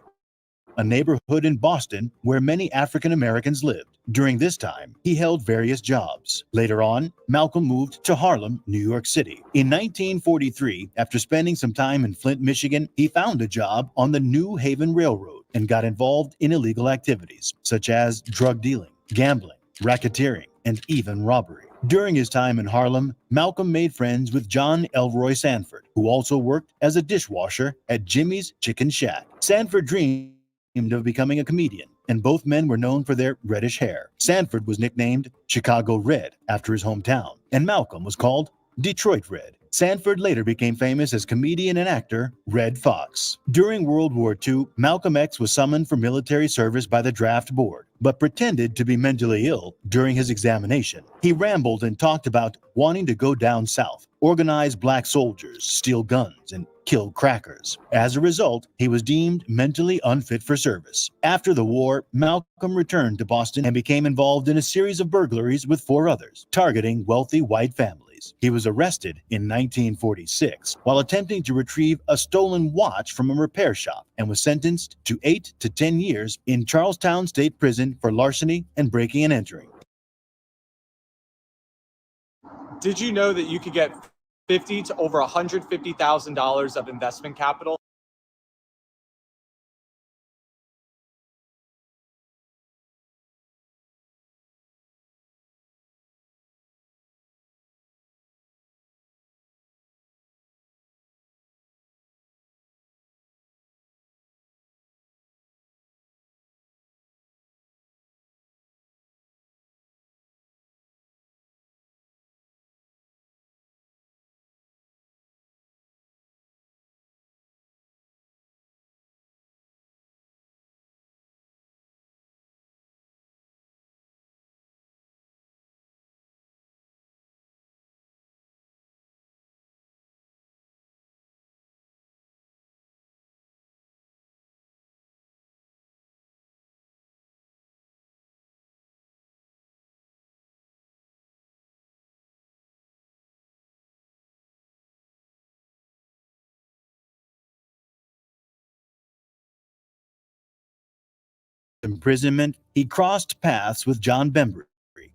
a neighborhood in Boston where many African Americans lived. During this time, he held various jobs. Later on, Malcolm moved to Harlem, New York City. In 1943, after spending some time in Flint, Michigan, he found a job on the New Haven Railroad and got involved in illegal activities such as drug dealing, gambling, racketeering, and even robbery. During his time in Harlem, Malcolm made friends with John Elroy Sanford, who also worked as a dishwasher at Jimmy's Chicken Shack. Sanford dreamed of becoming a comedian, and both men were known for their reddish hair. Sanford was nicknamed Chicago Red after his hometown, and Malcolm was called Detroit Red. Sanford later became famous as comedian and actor Red Fox. During World War II, Malcolm X was summoned for military service by the draft board, but pretended to be mentally ill during his examination. He rambled and talked about wanting to go down south, organize Black soldiers, steal guns, and kill crackers. As a result, he was deemed mentally unfit for service. After the war, Malcolm returned to Boston and became involved in a series of burglaries with 4 others, targeting wealthy white families. He was arrested in 1946 while attempting to retrieve a stolen watch from a repair shop and was sentenced to 8 to 10 years in Charlestown State Prison for larceny and breaking and entering. Did you know that you could get $50,000 to over $150,000 of investment capital imprisonment, he crossed paths with John Bembry,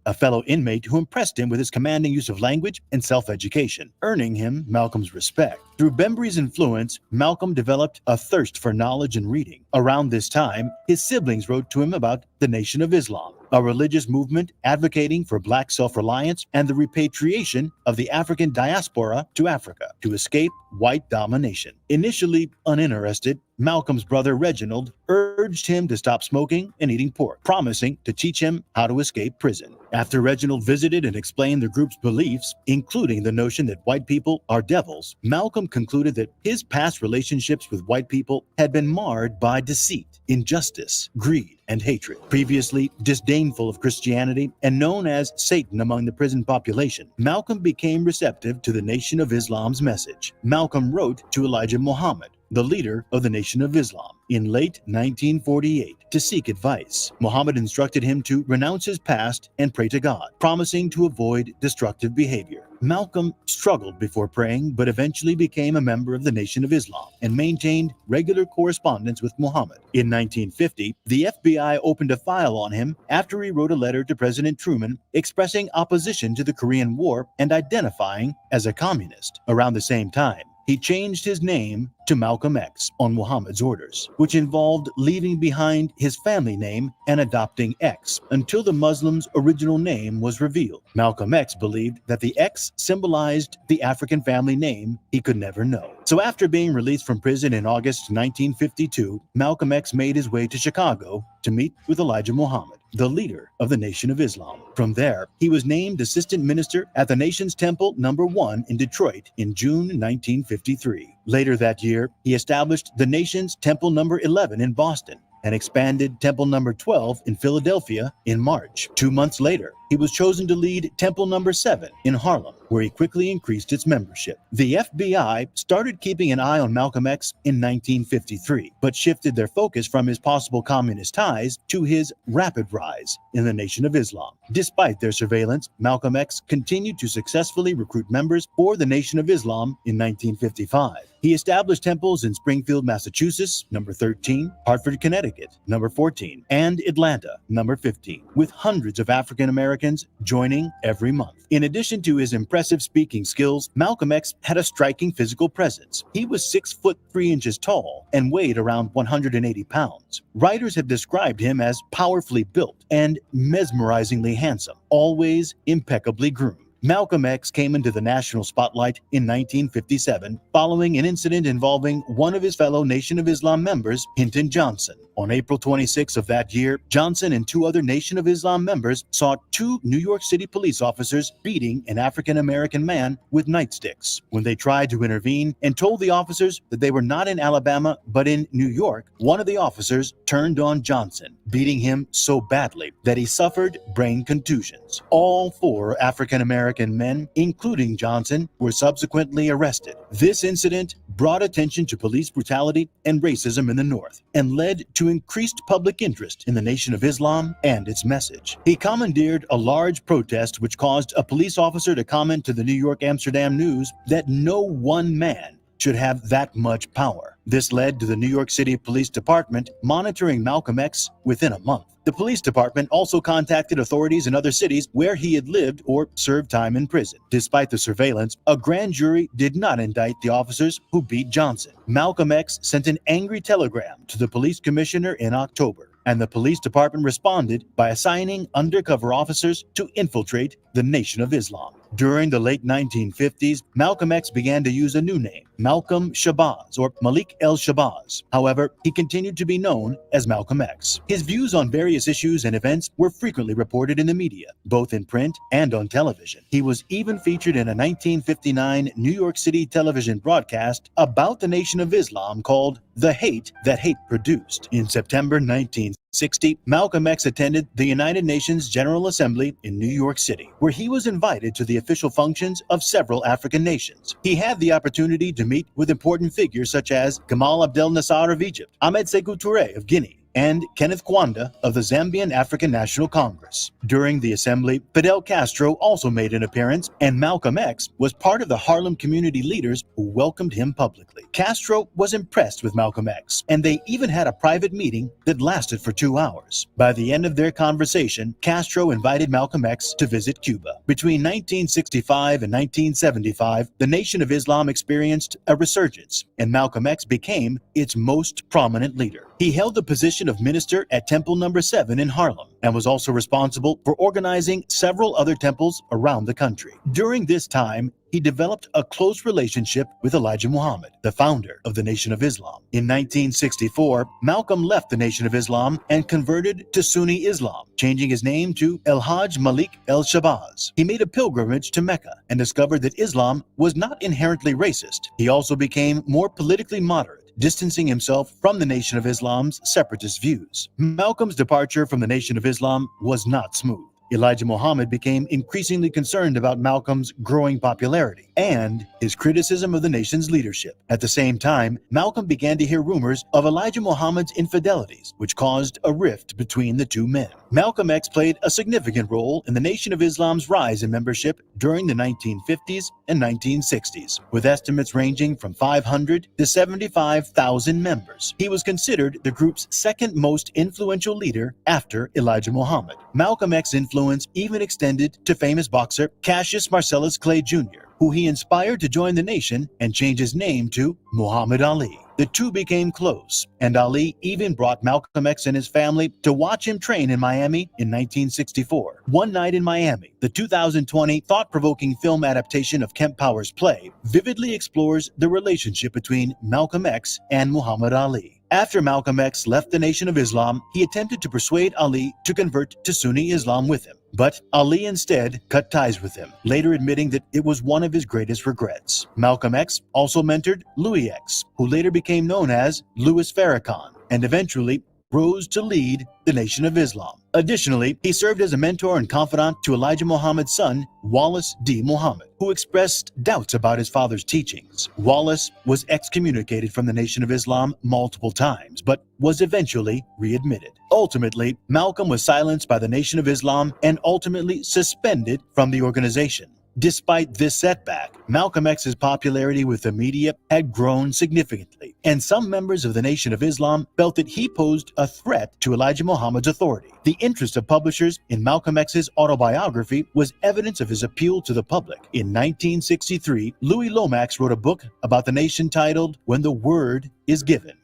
a fellow inmate who impressed him with his commanding use of language and self-education, earning him Malcolm's respect. Through Bembry's influence, Malcolm developed a thirst for knowledge and reading. Around this time, his siblings wrote to him about the Nation of Islam, a religious movement advocating for black self-reliance and the repatriation of the African diaspora to Africa to escape white domination. Initially uninterested, Malcolm's brother Reginald urged him to stop smoking and eating pork, promising to teach him how to escape prison. After Reginald visited and explained the group's beliefs, including the notion that white people are devils, Malcolm concluded that his past relationships with white people had been marred by deceit, injustice, greed, and hatred. Previously disdainful of Christianity and known as Satan among the prison population, Malcolm became receptive to the Nation of Islam's message. Malcolm wrote to Elijah Muhammad, the leader of the Nation of Islam, in late 1948 to seek advice. Muhammad instructed him to renounce his past and pray to God, promising to avoid destructive behavior. Malcolm struggled before praying, but eventually became a member of the Nation of Islam and maintained regular correspondence with Muhammad. In 1950, the FBI opened a file on him after he wrote a letter to President Truman expressing opposition to the Korean War and identifying as a communist. Around the same time, he changed his name to Malcolm X on Muhammad's orders, which involved leaving behind his family name and adopting X until the Muslim's original name was revealed. Malcolm X believed that the X symbolized the African family name he could never know. So after being released from prison in August 1952, Malcolm X made his way to Chicago to meet with Elijah Muhammad, the leader of the Nation of Islam. From there, he was named assistant minister at the Nation's Temple No. 1 in Detroit in June 1953. Later that year, he established the Nation's Temple No. 11 in Boston and expanded Temple No. 12 in Philadelphia in March. 2 months later, he was chosen to lead Temple No. 7 in Harlem, where he quickly increased its membership. The FBI started keeping an eye on Malcolm X in 1953, but shifted their focus from his possible communist ties to his rapid rise in the Nation of Islam. Despite their surveillance, Malcolm X continued to successfully recruit members for the Nation of Islam in 1955. He established temples in Springfield, Massachusetts, No. 13, Hartford, Connecticut, No. 14, and Atlanta, No. 15, with hundreds of African Americans joining every month. In addition to his impressive speaking skills, Malcolm X had a striking physical presence. He was 6 foot 3 inches tall and weighed around 180 pounds. Writers have described him as powerfully built and mesmerizingly handsome, always impeccably groomed. Malcolm X came into the national spotlight in 1957 following an incident involving one of his fellow Nation of Islam members, Hinton Johnson. On April 26 of that year, Johnson and 2 other Nation of Islam members saw 2 New York City police officers beating an African-American man with nightsticks. When they tried to intervene and told the officers that they were not in Alabama but in New York, one of the officers turned on Johnson, beating him so badly that he suffered brain contusions. All 4 African-American men, including Johnson, were subsequently arrested. This incident brought attention to police brutality and racism in the North and led to increased public interest in the Nation of Islam and its message. He commandeered a large protest which caused a police officer to comment to the New York Amsterdam News that no one man should have that much power. This led to the New York City Police Department monitoring Malcolm X within a month. The police department also contacted authorities in other cities where he had lived or served time in prison. Despite the surveillance, a grand jury did not indict the officers who beat Johnson. Malcolm X sent an angry telegram to the police commissioner in October, and the police department responded by assigning undercover officers to infiltrate the Nation of Islam. During the late 1950s, Malcolm X began to use a new name, Malcolm Shabazz or Malik el-Shabazz. However, he continued to be known as Malcolm X. His views on various issues and events were frequently reported in the media, both in print and on television. He was even featured in a 1959 New York City television broadcast about the Nation of Islam called The Hate That Hate Produced. In September 1960, Malcolm X attended the United Nations General Assembly in New York City, where he was invited to the official functions of several African nations. He had the opportunity to meet with important figures such as Gamal Abdel Nasser of Egypt, Ahmed Sékou Touré of Guinea, and Kenneth Kwanda of the Zambian African National Congress. During the assembly, Fidel Castro also made an appearance, and Malcolm X was part of the Harlem community leaders who welcomed him publicly. Castro was impressed with Malcolm X, and they even had a private meeting that lasted for 2 hours. By the end of their conversation, Castro invited Malcolm X to visit Cuba. Between 1965 and 1975, the Nation of Islam experienced a resurgence, and Malcolm X became its most prominent leader. He held the position of minister at Temple No. 7 in Harlem and was also responsible for organizing several other temples around the country. During this time, he developed a close relationship with Elijah Muhammad, the founder of the Nation of Islam. In 1964, Malcolm left the Nation of Islam and converted to Sunni Islam, changing his name to El Hajj Malik El Shabazz. He made a pilgrimage to Mecca and discovered that Islam was not inherently racist. He also became more politically moderate, distancing himself from the Nation of Islam's separatist views. Malcolm's departure from the Nation of Islam was not smooth. Elijah Muhammad became increasingly concerned about Malcolm's growing popularity and his criticism of the nation's leadership. At the same time, Malcolm began to hear rumors of Elijah Muhammad's infidelities, which caused a rift between the two men. Malcolm X played a significant role in the Nation of Islam's rise in membership during the 1950s and 1960s, with estimates ranging from 500 to 75,000 members. He was considered the group's second most influential leader after Elijah Muhammad. Malcolm X's influence even extended to famous boxer Cassius Marcellus Clay Jr., who he inspired to join the nation and change his name to Muhammad Ali. The two became close, and Ali even brought Malcolm X and his family to watch him train in Miami in 1964. One Night in Miami, the 2020 thought-provoking film adaptation of Kemp Powers' play, vividly explores the relationship between Malcolm X and Muhammad Ali. After Malcolm X left the Nation of Islam, he attempted to persuade Ali to convert to Sunni Islam with him. But Ali instead cut ties with him, later admitting that it was one of his greatest regrets. Malcolm X also mentored Louis X, who later became known as Louis Farrakhan, and eventually rose to lead the Nation of Islam. Additionally, he served as a mentor and confidant to Elijah Muhammad's son, Wallace D. Muhammad, who expressed doubts about his father's teachings. Wallace was excommunicated from the Nation of Islam multiple times, but was eventually readmitted. Ultimately, Malcolm was silenced by the Nation of Islam and ultimately suspended from the organization. Despite this setback, Malcolm X's popularity with the media had grown significantly, and some members of the Nation of Islam felt that he posed a threat to Elijah Muhammad's authority. The interest of publishers in Malcolm X's autobiography was evidence of his appeal to the public. In 1963, Louis Lomax wrote a book about the nation titled When the Word is Given.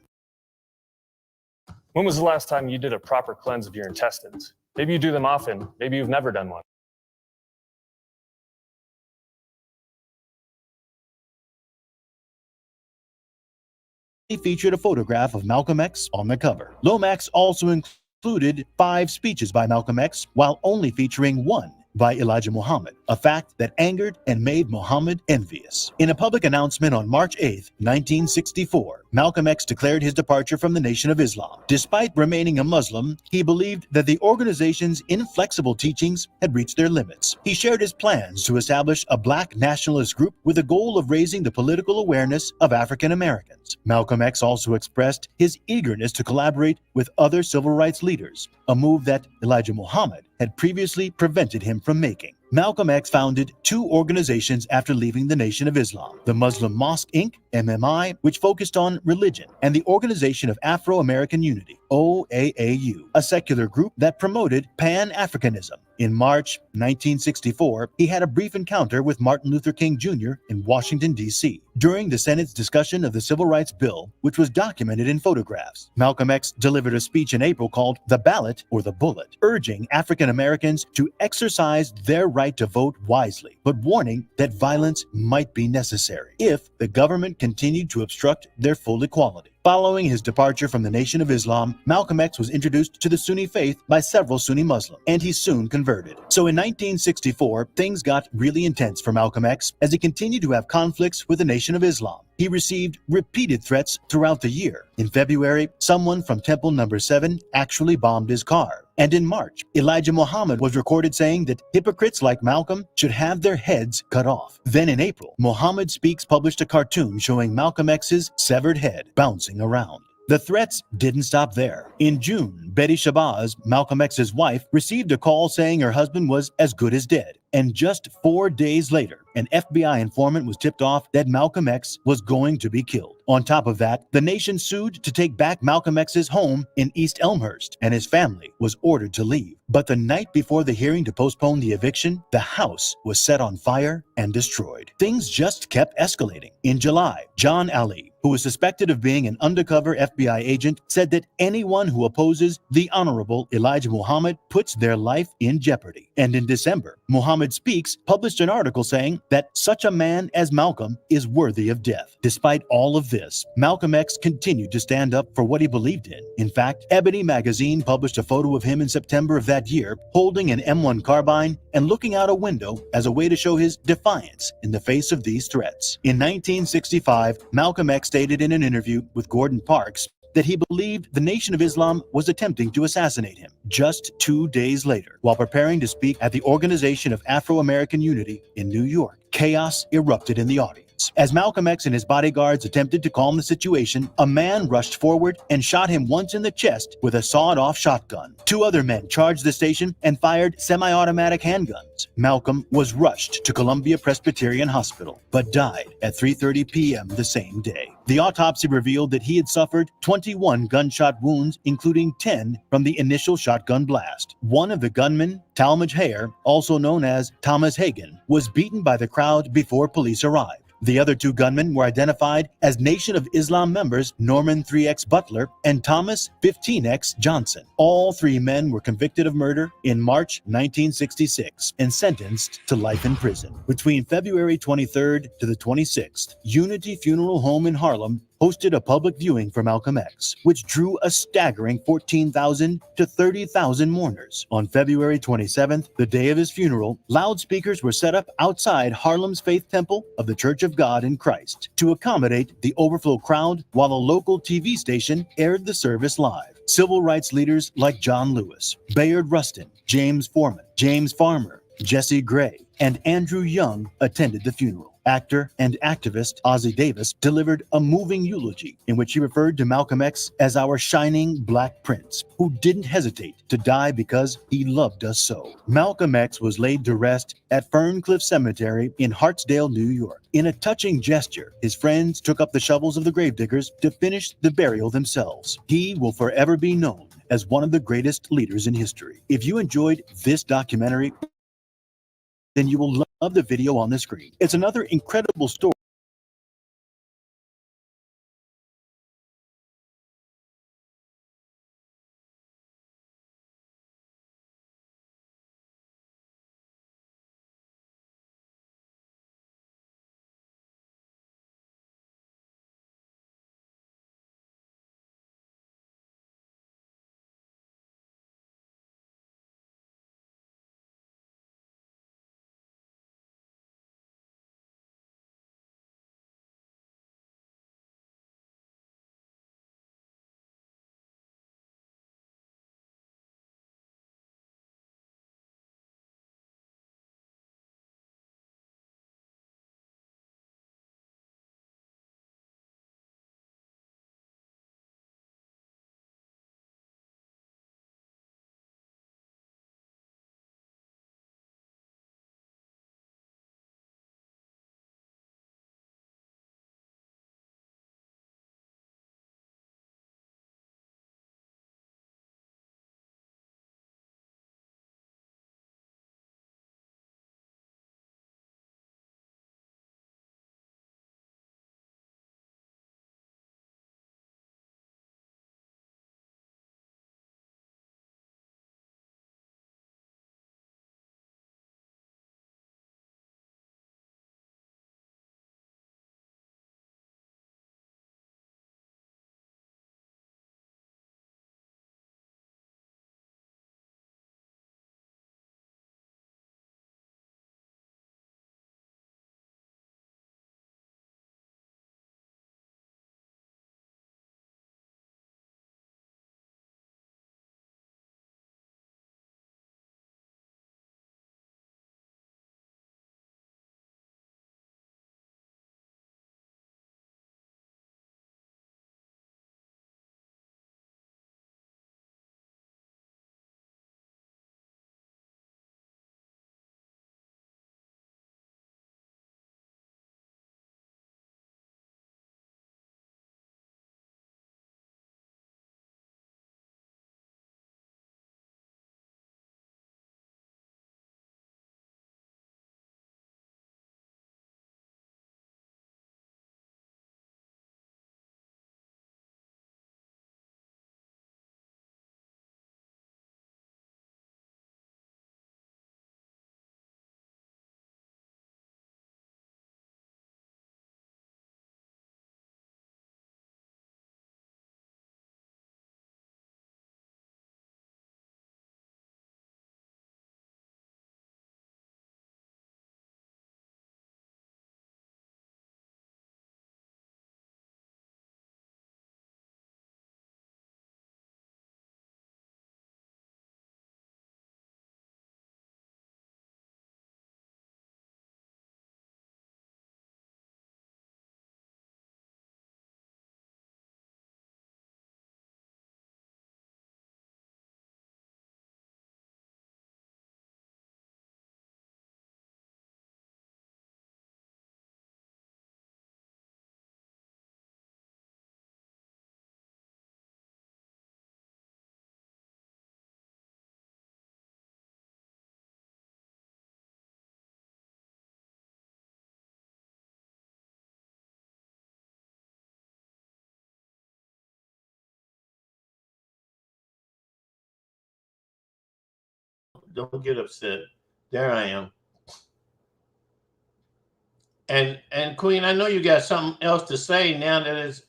When was the last time you did a proper cleanse of your intestines? Maybe you do them often, maybe you've never done one. He featured a photograph of Malcolm X on the cover. Lomax also included 5 speeches by Malcolm X, while only featuring 1 by Elijah Muhammad, a fact that angered and made Muhammad envious. In a public announcement on March 8, 1964, Malcolm X declared his departure from the Nation of Islam. Despite remaining a Muslim, he believed that the organization's inflexible teachings had reached their limits. He shared his plans to establish a black nationalist group with the goal of raising the political awareness of African Americans. Malcolm X also expressed his eagerness to collaborate with other civil rights leaders, a move that Elijah Muhammad had previously prevented him from making. Malcolm X founded 2 organizations after leaving the Nation of Islam: the Muslim Mosque Inc., MMI, which focused on religion, and the Organization of Afro-American Unity, OAAU, a secular group that promoted Pan-Africanism. In March 1964, he had a brief encounter with Martin Luther King Jr. in Washington, D.C. during the Senate's discussion of the Civil Rights Bill, which was documented in photographs. Malcolm X delivered a speech in April called The Ballot or the Bullet, urging African Americans to exercise their right to vote wisely, but warning that violence might be necessary if the government continued to obstruct their full equality. Following his departure from the Nation of Islam, Malcolm X was introduced to the Sunni faith by several Sunni Muslims, and he soon converted. So in 1964, things got really intense for Malcolm X as he continued to have conflicts with the Nation of Islam. He received repeated threats throughout the year. In February, someone from Temple No. 7 actually bombed his car. And in March, Elijah Muhammad was recorded saying that hypocrites like Malcolm should have their heads cut off. Then in April, Muhammad Speaks published a cartoon showing Malcolm X's severed head bouncing around. The threats didn't stop there. In June, Betty Shabazz, Malcolm X's wife, received a call saying her husband was as good as dead. And just 4 days later, an FBI informant was tipped off that Malcolm X was going to be killed. On top of that, the nation sued to take back Malcolm X's home in East Elmhurst, and his family was ordered to leave. But the night before the hearing to postpone the eviction, the house was set on fire and destroyed. Things just kept escalating. In July, John Ali, who was suspected of being an undercover FBI agent, said that anyone who opposes the Honorable Elijah Muhammad puts their life in jeopardy. And in December, Muhammad Speaks published an article saying that such a man as Malcolm is worthy of death. Despite all of this, Malcolm X continued to stand up for what he believed in. In fact, Ebony magazine published a photo of him in September of that year holding an M1 carbine and looking out a window as a way to show his defiance in the face of these threats. In 1965, Malcolm X stated in an interview with Gordon Parks that he believed the Nation of Islam was attempting to assassinate him. Just 2 days later, while preparing to speak at the Organization of Afro-American Unity in New York, chaos erupted in the audience. As Malcolm X and his bodyguards attempted to calm the situation, a man rushed forward and shot him once in the chest with a sawed-off shotgun. 2 other men charged the station and fired semi-automatic handguns. Malcolm was rushed to Columbia Presbyterian Hospital, but died at 3:30 p.m. the same day. The autopsy revealed that he had suffered 21 gunshot wounds, including 10 from the initial shotgun blast. One of the gunmen, Talmadge Hayer, also known as Thomas Hagen, was beaten by the crowd before police arrived. The other 2 gunmen were identified as Nation of Islam members Norman 3X Butler and Thomas 15X Johnson. All 3 men were convicted of murder in March 1966 and sentenced to life in prison. Between February 23rd to the 26th, Unity Funeral Home in Harlem hosted a public viewing for Malcolm X, which drew a staggering 14,000 to 30,000 mourners. On February 27th, the day of his funeral, loudspeakers were set up outside Harlem's Faith Temple of the Church of God in Christ to accommodate the overflow crowd, while a local TV station aired the service live. Civil rights leaders like John Lewis, Bayard Rustin, James Foreman, James Farmer, Jesse Gray, and Andrew Young attended the funeral. Actor and activist Ozzie Davis delivered a moving eulogy in which he referred to Malcolm X as our shining black prince, who didn't hesitate to die because he loved us so. Malcolm X was laid to rest at Ferncliff Cemetery in Hartsdale, New York. In a touching gesture, his friends took up the shovels of the gravediggers to finish the burial themselves. He will forever be known as one of the greatest leaders in history. If you enjoyed this documentary, then you will love the video on the screen. It's another incredible story Don't get upset. There I am. And Queen, I know you got something else to say now that it's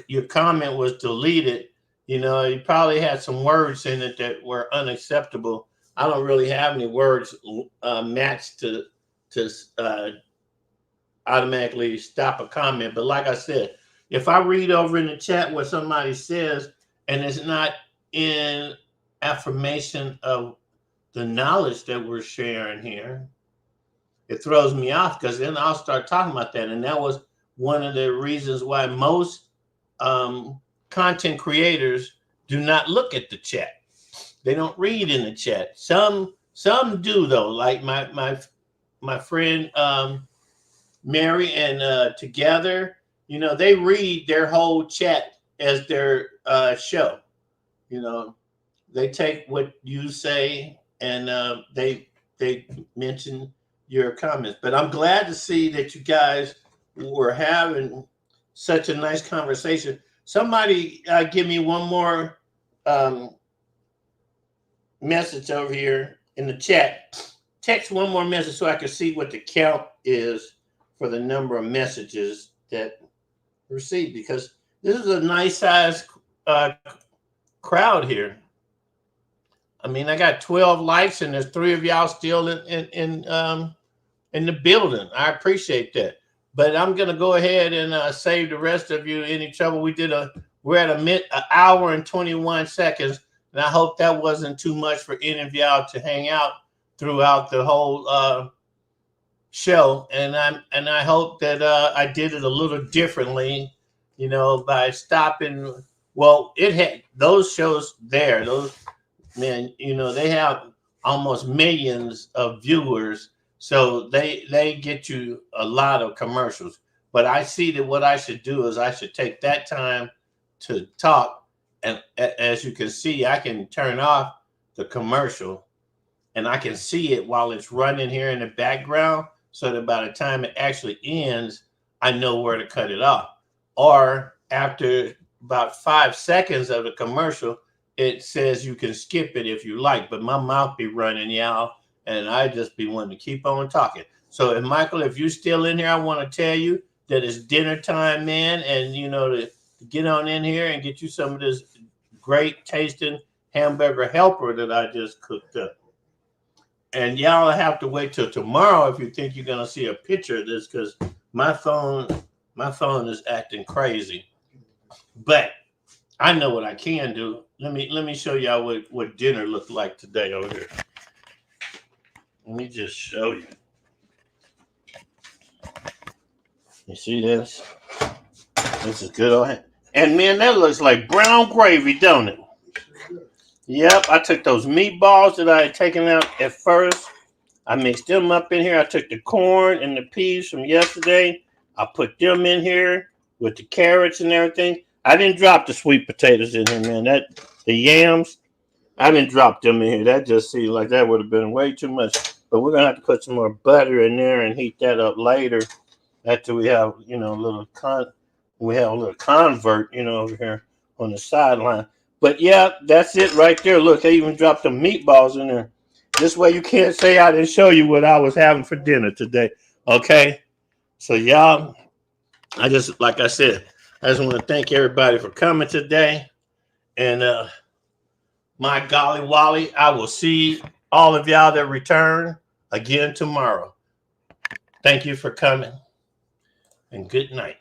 your comment was deleted. You know, you probably had some words in it that were unacceptable. I don't really have any words matched to automatically stop a comment. But like I said, if I read over in the chat what somebody says and it's not in affirmation of the knowledge that we're sharing here, it throws me off, because then I'll start talking about that. And that was one of the reasons why most content creators do not look at the chat. They don't read in the chat. Some do though, like my friend Mary and Together, you know, they read their whole chat as their show. You know, they take what you say and they mention your comments. But I'm glad to see that you guys were having such a nice conversation. Somebody give me one more message over here in the chat. Text one more message so I can see what the count is for the number of messages that received, because this is a nice size crowd here. I mean, I got 12 likes and there's 3 of y'all still in the building. I appreciate that. But I'm gonna go ahead and save the rest of you any trouble. We're at an hour and 21 seconds, and I hope that wasn't too much for any of y'all to hang out throughout the whole show. And I hope that I did it a little differently, you know, by stopping. Well, it had those shows there. Those, man, you know, they have almost millions of viewers, so they get you a lot of commercials. But I see that what I should do is I should take that time to talk, and as you can see, I can turn off the commercial and I can see it while it's running here in the background, so that by the time it actually ends, I know where to cut it off. Or after about 5 seconds of the commercial, it says you can skip it if you like, but my mouth be running, y'all, and I just be wanting to keep on talking. So if Michael, if you're still in here, I want to tell you that it's dinner time, man, and you know, to get on in here and get you some of this great tasting hamburger helper that I just cooked up. And y'all have to wait till tomorrow if you think you're gonna see a picture of this, because my phone is acting crazy. But I know what I can do. Let me show y'all what dinner looked like today over here. Let me just show you. You see this? This is good old. And man, that looks like brown gravy, don't it? Yep, I took those meatballs that I had taken out at first. I mixed them up in here. I took the corn and the peas from yesterday. I put them in here with the carrots and everything. I didn't drop the sweet potatoes in here, man. The yams, I didn't drop them in here. That just seemed like that would have been way too much. But we're gonna have to put some more butter in there and heat that up later. After we have, you know, a little convert, you know, over here on the sideline. But yeah, that's it right there. Look, I even dropped the meatballs in there. This way you can't say I didn't show you what I was having for dinner today. Okay? So y'all, like I said, I just want to thank everybody for coming today. And my golly Wally, I will see all of y'all that return again tomorrow. Thank you for coming, and good night.